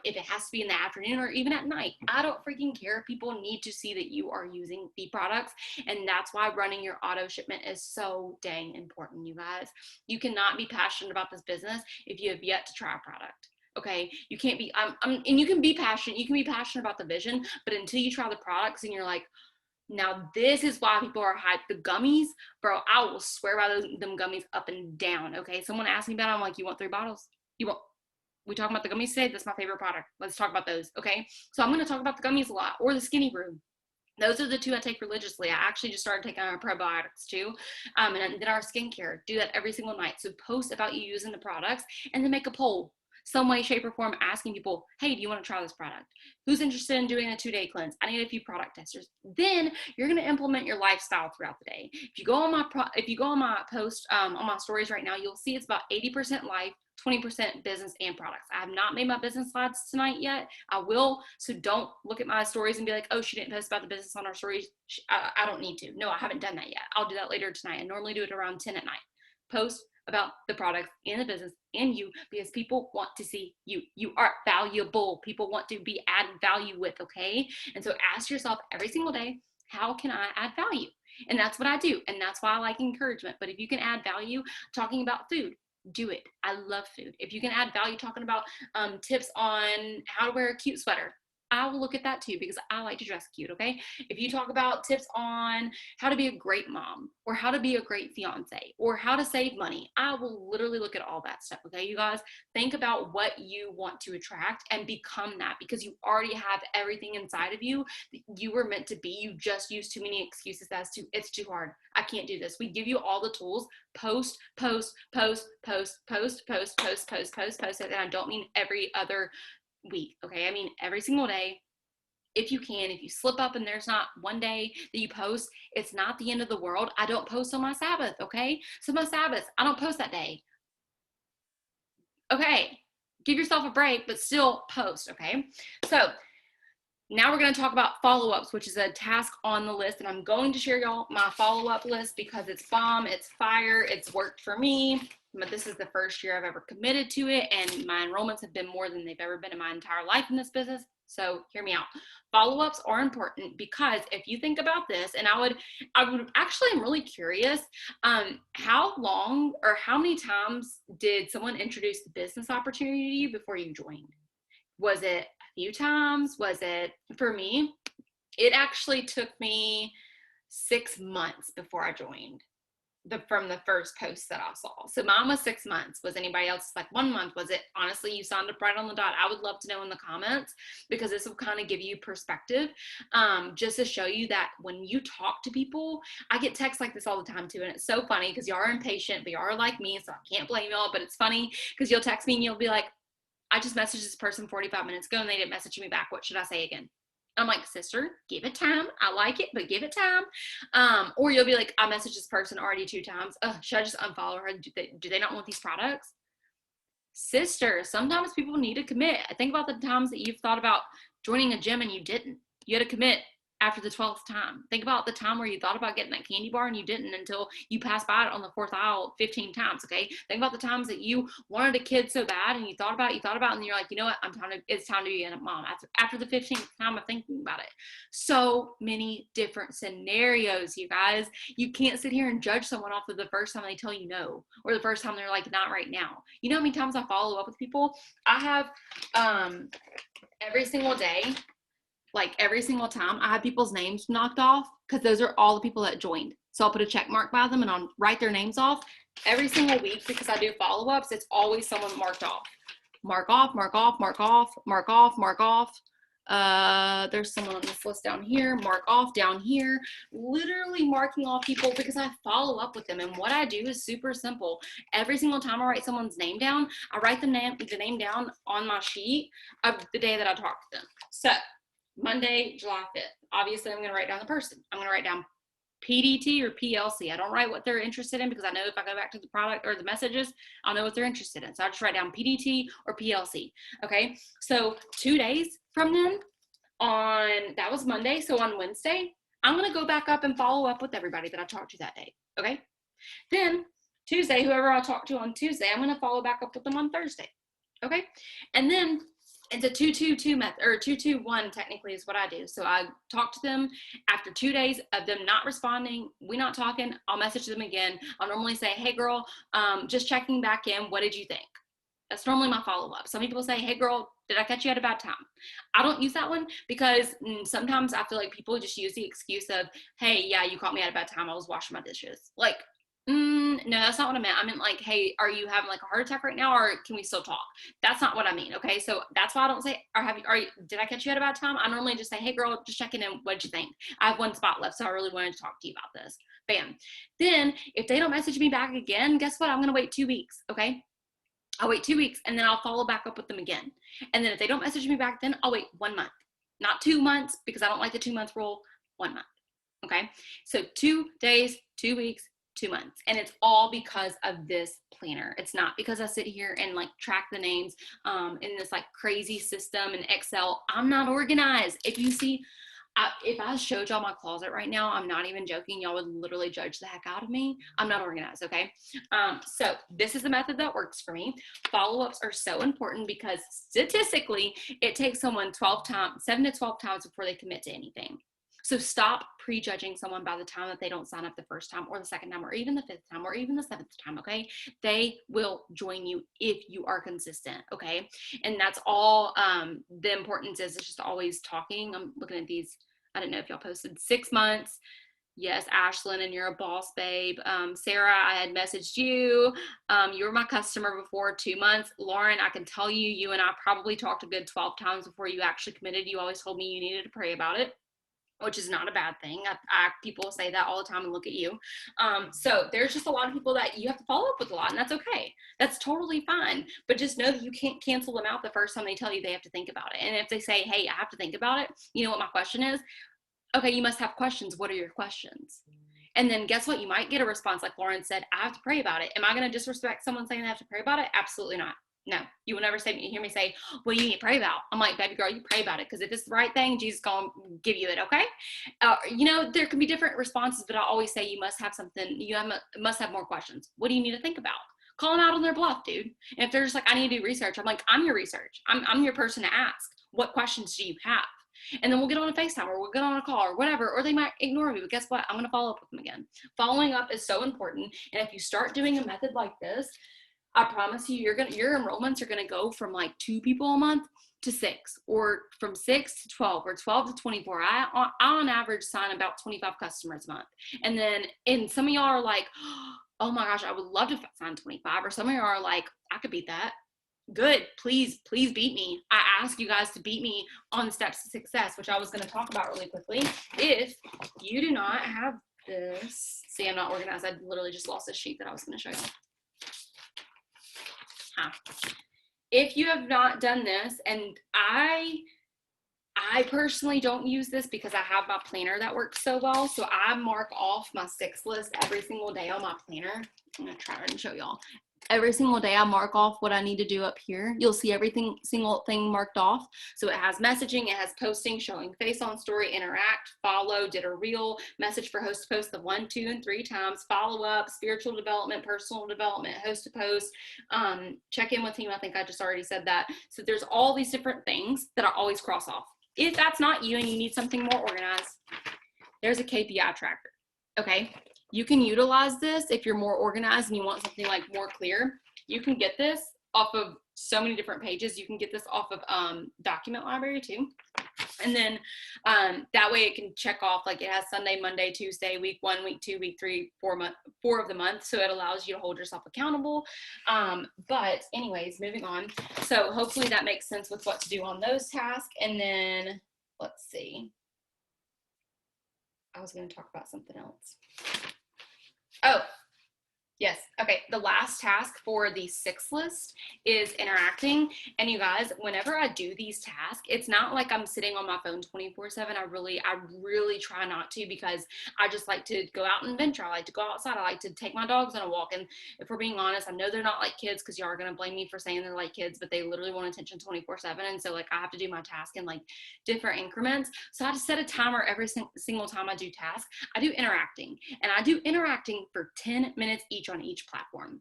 A: If it has to be in the afternoon or even at night, I don't freaking care. People need to see that you are using the products, and that's why running your auto shipment is so dang important, you guys. You cannot be passionate about this business if you have yet to try a product. Okay, you can't be, and you can be passionate. You can be passionate about the vision, but until you try the products and you're like, now this is why people are hyped. The gummies, bro, I will swear by them gummies up and down. Okay, someone asked me about it. I'm like, you want 3 bottles? You want? We talking about the gummies today? That's my favorite product. Let's talk about those. Okay, so I'm going to talk about the gummies a lot, or the Skinny Brew. Those are the 2 I take religiously. I actually just started taking our probiotics too. And then our skincare. Do that every single night. So post about you using the products, and then make a poll, some way, shape, or form, asking people, hey, do you want to try this product? Who's interested in doing a 2-day cleanse? I need a few product testers. Then you're going to implement your lifestyle throughout the day. If you go on my post, on my stories right now, you'll see it's about 80% life, 20% business and products. I have not made my business slides tonight yet. I will. So don't look at my stories and be like, oh, she didn't post about the business on our stories. I don't need to. No, I haven't done that yet. I'll do that later tonight. I normally do it around 10 at night. Post about the products and the business and you, because people want to see you. You are valuable. People want to be added value with, okay? And so ask yourself every single day, how can I add value? And that's what I do. And that's why I like encouragement. But if you can add value talking about food, do it. I love food. If you can add value talking about tips on how to wear a cute sweater, I will look at that too because I like to dress cute, okay? If you talk about tips on how to be a great mom or how to be a great fiance or how to save money, I will literally look at all that stuff, okay? You guys, think about what you want to attract and become that because you already have everything inside of you that you were meant to be. You just use too many excuses as to it's too hard. I can't do this. We give you all the tools. Post, post, post, post, post, post, post, post, post, post. And I don't mean every other week, okay? I mean every single day. If you can, if you slip up and there's not one day that you post, it's not the end of the world. I don't post on my Sabbath, okay? So my Sabbath, I don't post that day. Okay, give yourself a break, but still post, okay? So now we're going to talk about follow-ups, which is a task on the list, and I'm going to share y'all my follow-up list because it's bomb, it's fire, it's worked for me. But this is the first year I've ever committed to it, and my enrollments have been more than they've ever been in my entire life in this business. So hear me out. Follow-ups are important because if you think about this, and I would actually, I'm really curious, how long or how many times did someone introduce the business opportunity to you before you joined? Was it a few times? Was it, for me, it actually took me 6 months before I joined. From the first post that I saw. So mine was 6 months. Was anybody else like 1 month? Was it honestly you signed up right on the dot? I would love to know in the comments because this will kind of give you perspective, just to show you that when you talk to people, I get texts like this all the time too, and it's so funny because y'all are impatient, but y'all are like me, so I can't blame y'all. But it's funny because you'll text me and you'll be like, I just messaged this person 45 minutes ago and they didn't message me back. What should I say again? I'm like, sister, give it time. I like it, but give it time. Or you'll be like, I messaged this person already 2 times. Should I just unfollow her? Do they not want these products? Sister, sometimes people need to commit. I think about the times that you've thought about joining a gym and you didn't. You had to commit after the 12th time. Think about the time where you thought about getting that candy bar and you didn't until you passed by it on the 4th aisle 15 times, okay? Think about the times that you wanted a kid so bad and you thought about it, and you're like, you know what, it's time to be a mom. After the 15th time of thinking about it. So many different scenarios, you guys. You can't sit here and judge someone off of the first time they tell you no, or the first time they're like, not right now. You know how many times I follow up with people? I have every single day, like every single time, I have people's names knocked off because those are all the people that joined. So I'll put a check mark by them and I'll write their names off every single week because I do follow-ups. It's always someone marked off. Mark off, mark off, mark off, mark off, mark off. There's someone on this list down here, mark off down here, literally marking off people because I follow up with them. And what I do is super simple. Every single time I write someone's name down, I write the name down on my sheet of the day that I talked to them. So Monday, July 5th. Obviously, I'm going to write down the person. I'm going to write down PDT or PLC. I don't write what they're interested in because I know if I go back to the product or the messages, I'll know what they're interested in. So I just write down PDT or PLC. Okay. So 2 days from then that was Monday. So on Wednesday, I'm going to go back up and follow up with everybody that I talked to that day. Okay. Then Tuesday, whoever I talked to on Tuesday, I'm going to follow back up with them on Thursday. Okay. And then it's a 2-2-2 method, or 2-2-1 technically is what I do. So I talk to them after 2 days of them not responding. We not talking. I'll message them again. I'll normally say, hey girl, just checking back in. What did you think? That's normally my follow-up. Some people say, hey girl, did I catch you at a bad time? I don't use that one because sometimes I feel like people just use the excuse of, hey, yeah, you caught me at a bad time. I was washing my dishes. Like, no, that's not what I meant. I meant like, hey, are you having like a heart attack right now, or can we still talk? That's not what I mean. Okay, so that's why I don't say, did I catch you at a bad time? I normally just say, hey girl, just checking in. What'd you think? I have 1 spot left, so I really wanted to talk to you about this. Bam. Then if they don't message me back again, guess what? I'm gonna wait 2 weeks. Okay. I'll wait 2 weeks and then I'll follow back up with them again. And then if they don't message me back, then I'll wait 1 month, not 2 months, because I don't like the 2 month rule. 1 month. Okay. So 2 days, 2 weeks, 2 months. And it's all because of this planner. It's not because I sit here and like track the names in this like crazy system in Excel. I'm not organized. If you see, if I showed y'all my closet right now, I'm not even joking. Y'all would literally judge the heck out of me. I'm not organized. Okay. So this is the method that works for me. Follow-ups are so important because statistically it takes someone 7 to 12 times before they commit to anything.
B: So stop prejudging someone by the time that they don't sign up the first time or the second time or even the fifth time or even the seventh time, okay? They will join you if you are consistent, okay? And that's all the importance is. It's just always talking. I'm looking at these. I don't know if y'all posted 6 months. Yes, Ashlyn, and you're a boss, babe. Sarah, I had messaged you. You were my customer before 2 months. Lauren, I can tell you, you and I probably talked a good 12 times before you actually committed. You always told me you needed to pray about it, which is not a bad thing. People say that all the time and look at you. So there's just a lot of people that you have to follow up with a lot, and that's okay. That's totally fine. But just know that you can't cancel them out the first time they tell you they have to think about it. And if they say, hey, I have to think about it, you know what my question is? Okay, you must have questions. What are your questions? And then guess what? You might get a response like Lauren said, I have to pray about it. Am I going to disrespect someone saying they have to pray about it? Absolutely not. No, you will never hear me say, what do you need to pray about? I'm like, baby girl, you pray about it. Because if it's the right thing, Jesus is going to give you it, okay? There can be different responses, but I always say you must have something, must have more questions. What do you need to think about? Call them out on their bluff, dude. And if they're just like, I need to do research, I'm like, I'm your research. I'm your person to ask. What questions do you have? And then we'll get on a FaceTime or we'll get on a call or whatever, or they might ignore me, but guess what? I'm going to follow up with them again. Following up is so important. And if you start doing a method like this, I promise you, your enrollments are going to go from like 2 people a month to 6, or from 6 to 12, or 12 to 24. I on average sign about 25 customers a month. And some of y'all are like, oh my gosh, I would love to sign 25. Or some of y'all are like, I could beat that. Good. Please beat me. I ask you guys to beat me on steps to success, which I was going to talk about really quickly. If you do not have this, see, I'm not organized. I literally just lost this sheet that I was going to show you. If you have not done this, and I personally don't use this because I have my planner that works so well. So I mark off my 6 list every single day on my planner. I'm going to try and show y'all. Every single day I mark off what I need to do up here. You'll see single thing marked off. So it has messaging, it has posting, showing face on story, interact, follow, did a reel, message for host to post the 1, 2, and 3 times, follow up, spiritual development, personal development, host to post, check in with team. I think I just already said that. So there's all these different things that I always cross off. If that's not you and you need something more organized, there's a KPI tracker. Okay. You can utilize this if you're more organized and you want something like more clear. You can get this off of so many different pages. You can get this off of Document Library too. And then that way it can check off, like it has Sunday, Monday, Tuesday, week 1, week 2, week 3, 4 of the month. So it allows you to hold yourself accountable. But anyways, moving on. So hopefully that makes sense with what to do on those tasks. And then let's see. I was going to talk about something else. Oh, yes. Okay. The last task for the 6 list is interacting. And you guys, whenever I do these tasks, it's not like I'm sitting on my phone 24/7. I really try not to, because I just like to go out and venture. I like to go outside. I like to take my dogs on a walk. And if we're being honest, I know they're not like kids, because y'all are going to blame me for saying they're like kids, but they literally want attention 24/7. And so like I have to do my task in like different increments. So I just set a timer every single time I do tasks. I do interacting, and I do interacting for 10 minutes each on each platform.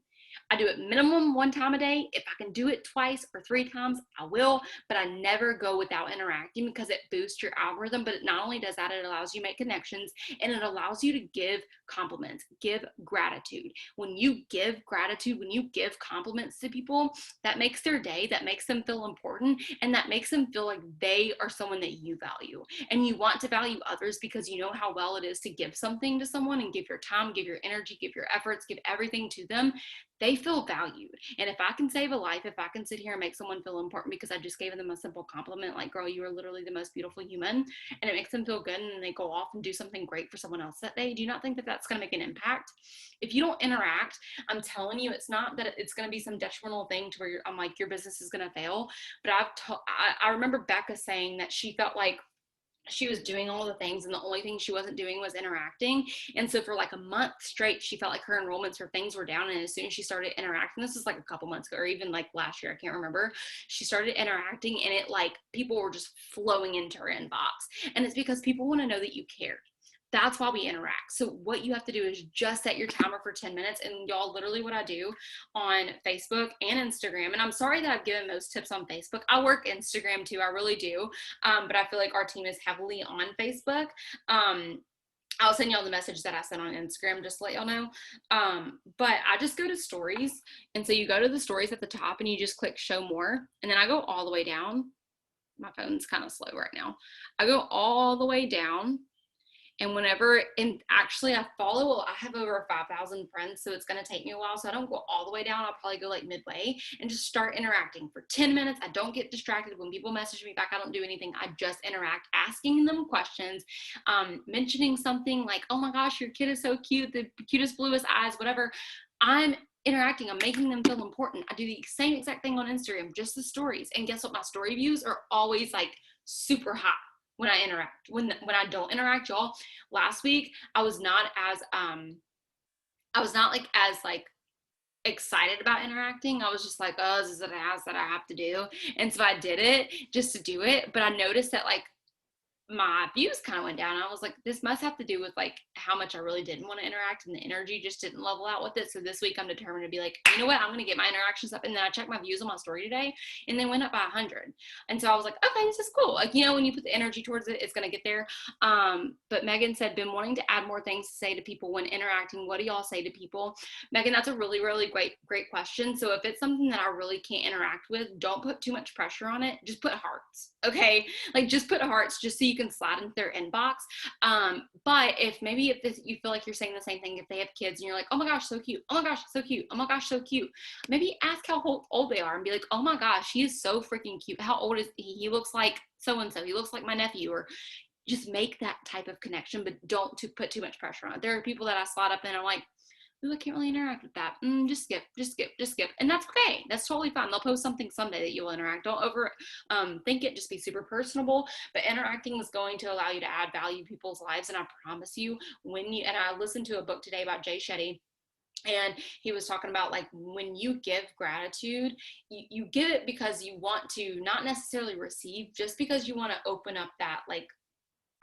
B: I do it minimum 1 time a day. If I can do it 2 or 3 times, I will, but I never go without interacting, because it boosts your algorithm. But it not only does that, it allows you to make connections, and it allows you to give compliments, give gratitude. When you give gratitude, when you give compliments to people, that makes their day, that makes them feel important, and that makes them feel like they are someone that you value. And you want to value others because you know how well it is to give something to someone and give your time, give your energy, give your efforts, give everything to them. They feel valued. And if I can save a life, if I can sit here and make someone feel important because I just gave them a simple compliment, like, girl, you are literally the most beautiful human, and it makes them feel good, and they go off and do something great for someone else that day, do you not think that that's going to make an impact? If you don't interact, I'm telling you, it's not that it's going to be some detrimental thing to where I'm like, your business is going to fail. But I remember Becca saying that she felt like she was doing all the things, and the only thing she wasn't doing was interacting. And so for like a month straight, she felt like her enrollments or things were down. And as soon as she started interacting, this is like a couple months ago, or even like last year, I can't remember, she started interacting, and it like people were just flowing into her inbox. And it's because people want to know that you care. That's why we interact. So what you have to do is just set your timer for 10 minutes. And y'all, literally what I do on Facebook and Instagram, and I'm sorry that I've given those tips on Facebook. I work Instagram too, I really do. But I feel like our team is heavily on Facebook. I'll send y'all the message that I sent on Instagram just to let y'all know. But I just go to stories. And so you go to the stories at the top and you just click show more. And then I go all the way down. My phone's kind of slow right now. I go all the way down. And actually I have over 5,000 friends, so it's going to take me a while. So I don't go all the way down. I'll probably go like midway and just start interacting for 10 minutes. I don't get distracted. When people message me back, I don't do anything. I just interact, asking them questions, mentioning something like, oh my gosh, your kid is so cute, the cutest, bluest eyes, whatever. I'm interacting. I'm making them feel important. I do the same exact thing on Instagram, just the stories. And guess what? My story views are always like super high when I interact. When I don't interact, y'all, last week I was not as excited about interacting. I was just like, oh, this is a task that I have to do. And so I did it just to do it. But I noticed that like my views kind of went down. I was like, this must have to do with like how much I really didn't want to interact, and the energy just didn't level out with it. So this week I'm determined to be like, you know what, I'm going to get my interactions up. And then I checked my views on my story today and they went up by 100. And so I was like, okay, this is cool. Like, you know, when you put the energy towards it, it's going to get there. But Megan said, been wanting to add more things to say to people when interacting. What do y'all say to people? Megan, that's a really, really great question. So if it's something that I really can't interact with, don't put too much pressure on it. Just put hearts. Okay. Like just put hearts just so you can slide into their inbox. But if you feel like you're saying the same thing, if they have kids and you're like, oh my gosh, so cute. Oh my gosh, so cute. Oh my gosh, so cute. Maybe ask how old they are and be like, oh my gosh, he is so freaking cute. How old is he? He looks like so-and-so. He looks like my nephew. Or just make that type of connection, but don't put too much pressure on it. There are people that I slot up and I'm like, ooh, I can't really interact with that. Just skip. And that's okay. That's totally fine. They'll post something someday that you'll interact. Don't over think it. Just be super personable. But interacting is going to allow you to add value to people's lives. And I promise you, and I listened to a book today about Jay Shetty. And he was talking about like when you give gratitude, you give it because you want to, not necessarily receive, just because you want to open up that like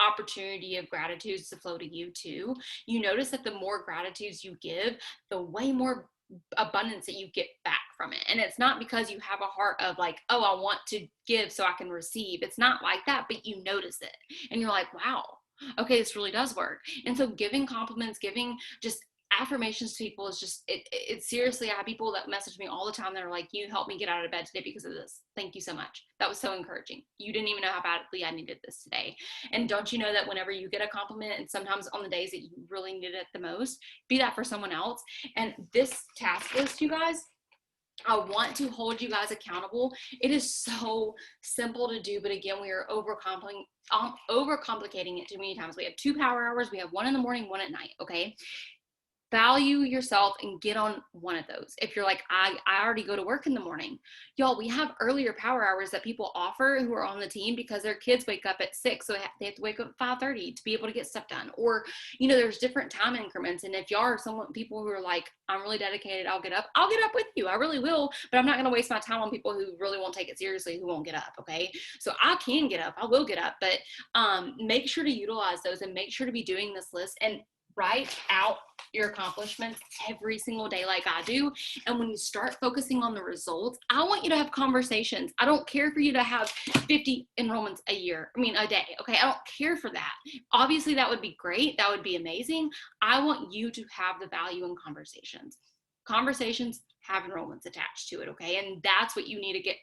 B: opportunity of gratitudes to flow to you too. You notice that the more gratitudes you give, the way more abundance that you get back from it. And it's not because you have a heart of like, oh, I want to give so I can receive. It's not like that, but you notice it and you're like, wow, okay, this really does work. And so giving compliments, giving just affirmations to people is just it seriously. I have people that message me all the time that are like, you helped me get out of bed today because of this. Thank you so much. That was so encouraging. You didn't even know how badly I needed this today. And don't you know that whenever you get a compliment, and sometimes on the days that you really need it the most, be that for someone else. And this task list, you guys, I want to hold you guys accountable. It is so simple to do, but again, we are overcomplicating it too many times. We have 2 power hours. We have 1 in the morning, 1 at night. Okay. Value yourself and get on one of those. If you're like, I already go to work in the morning. Y'all, we have earlier power hours that people offer who are on the team because their kids wake up at 6. So they have to wake up at 5:30 to be able to get stuff done. Or, you know, there's different time increments. And if y'all are people who are like, I'm really dedicated, I'll get up with you. I really will, but I'm not going to waste my time on people who really won't take it seriously, who won't get up. Okay. So I can get up, I will get up, but make sure to utilize those and make sure to be doing this list and write out your accomplishments every single day like I do. And when you start focusing on the results, I want you to have conversations. I don't care for you to have 50 enrollments a day. Okay. I don't care for that. Obviously that would be great. That would be amazing. I want you to have the value in conversations. Conversations have enrollments attached to it. Okay. And that's what you need to get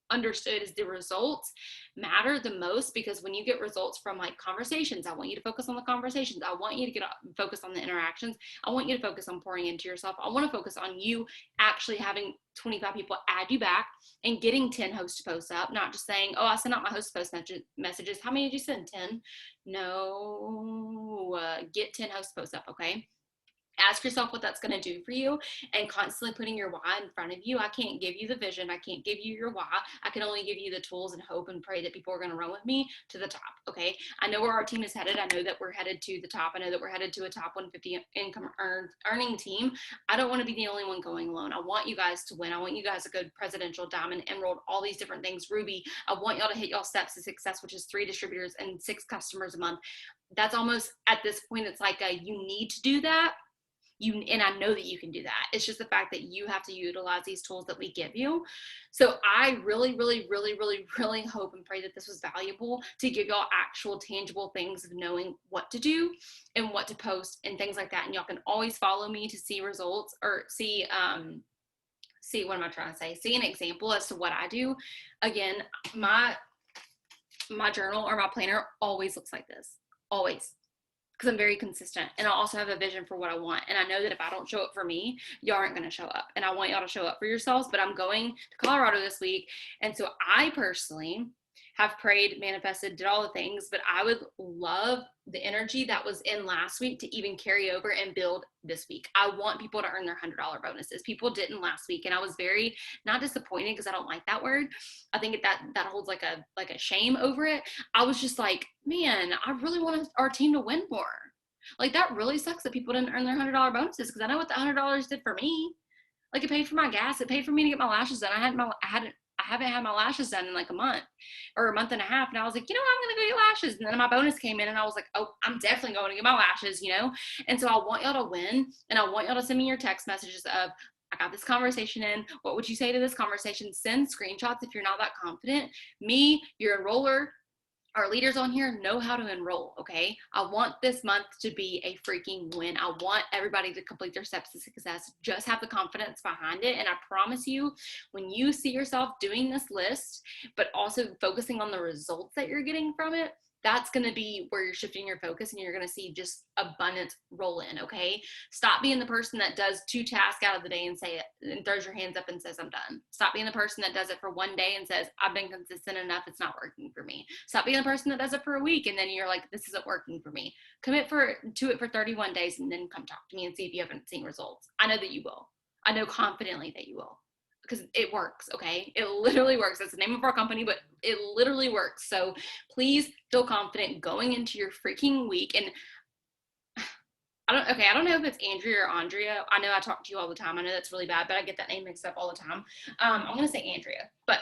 B: understood, is the results matter the most, because when you get results from like conversations, I want you to focus on the conversations. I want you to focus on the interactions. I want you to focus on pouring into yourself. I want to focus on you actually having 25 people add you back and getting 10 host posts up, not just saying, oh, I sent out my host post messages. How many did you send? 10? No, get 10 host posts up. Okay. Ask yourself what that's going to do for you, and constantly putting your why in front of you. I can't give you the vision. I can't give you your why. I can only give you the tools and hope and pray that people are going to run with me to the top. Okay. I know where our team is headed. I know that we're headed to the top. I know that we're headed to a top 150 income earning team. I don't want to be the only one going alone. I want you guys to win. I want you guys to go presidential, diamond, emerald, all these different things, ruby. I want y'all to hit y'all steps to success, which is 3 distributors and 6 customers a month. That's almost, at this point, it's like you need to do that. And I know that you can do that. It's just the fact that you have to utilize these tools that we give you. So I really, really, really, really, really hope and pray that this was valuable to give y'all actual tangible things of knowing what to do and what to post and things like that. And y'all can always follow me to see results, or see what am I trying to say? See an example as to what I do. Again, my journal or my planner always looks like this, always. Because I'm very consistent, and I also have a vision for what I want. And I know that if I don't show up for me, y'all aren't going to show up. And I want y'all to show up for yourselves. But I'm going to Colorado this week. And so I personally have prayed, manifested, did all the things, but I would love the energy that was in last week to even carry over and build this week. I want people to earn their $100 bonuses. People didn't last week, and I was very not disappointed, because I don't like that word. I think that holds like a shame over it. I was just like, man, I really want our team to win more. Like, that really sucks that people didn't earn their $100 bonuses, because I know what the $100 did for me. Like, it paid for my gas. It paid for me to get my lashes done. I haven't had my lashes done in like a month or a month and a half. And I was like, I'm going to go get lashes. And then my bonus came in, and I was like, oh, I'm definitely going to get my lashes, And so I want y'all to win. And I want y'all to send me your text messages of, I got this conversation in. What would you say to this conversation? Send screenshots if you're not that confident. Me, your enroller, our leaders on here know how to enroll, okay? I want this month to be a freaking win. I want everybody to complete their steps to success. Just have the confidence behind it. And I promise you, when you see yourself doing this list, but also focusing on the results that you're getting from it, that's going to be where you're shifting your focus, and you're going to see just abundance roll in, okay? Stop being the person that does 2 tasks out of the day and throws your hands up and says, I'm done. Stop being the person that does it for 1 day and says, I've been consistent enough, it's not working for me. Stop being the person that does it for a week and then you're like, this isn't working for me. Commit to it for 31 days and then come talk to me and see if you haven't seen results. I know that you will. I know confidently that you will. Because it works, okay? It literally works. That's the name of our company, but it literally works. So please feel confident going into your freaking week. And I don't know if it's Andrea or Andrea. I know I talk to you all the time. I know that's really bad, but I get that name mixed up all the time. I'm going to say Andrea. But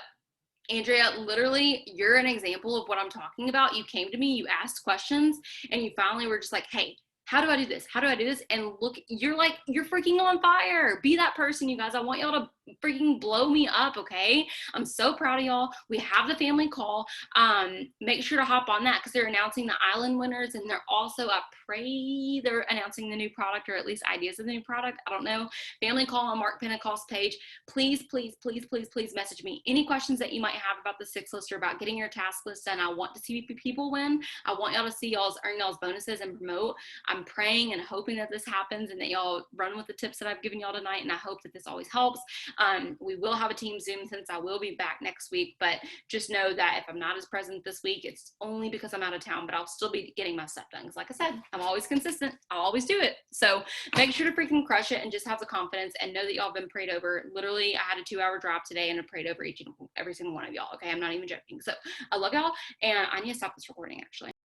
B: Andrea, literally, you're an example of what I'm talking about. You came to me, you asked questions, and you finally were just like, hey, how do I do this? How do I do this? And look, you're freaking on fire. Be that person, you guys. I want y'all to freaking blow me up, okay? I'm so proud of y'all. We have the family call. Make sure to hop on that, because they're announcing the island winners, and they're also, I pray they're announcing the new product, or at least ideas of the new product. I don't know. Family call on Mark Pentecost page. Please, please, please, please, please message me. Any questions that you might have about the 6 list or about getting your task list done. I want to see people win. I want y'all to see earn y'all's bonuses and promote. I'm praying and hoping that this happens and that y'all run with the tips that I've given y'all tonight, and I hope that this always helps. We will have a team Zoom since I will be back next week, but just know that if I'm not as present this week, it's only because I'm out of town, but I'll still be getting my stuff done. Because like I said, I'm always consistent. I'll always do it. So make sure to freaking crush it and just have the confidence and know that y'all have been prayed over. Literally, I had a 2-hour drive today and I prayed over every single one of y'all. Okay. I'm not even joking. So I love y'all, and I need to stop this recording actually.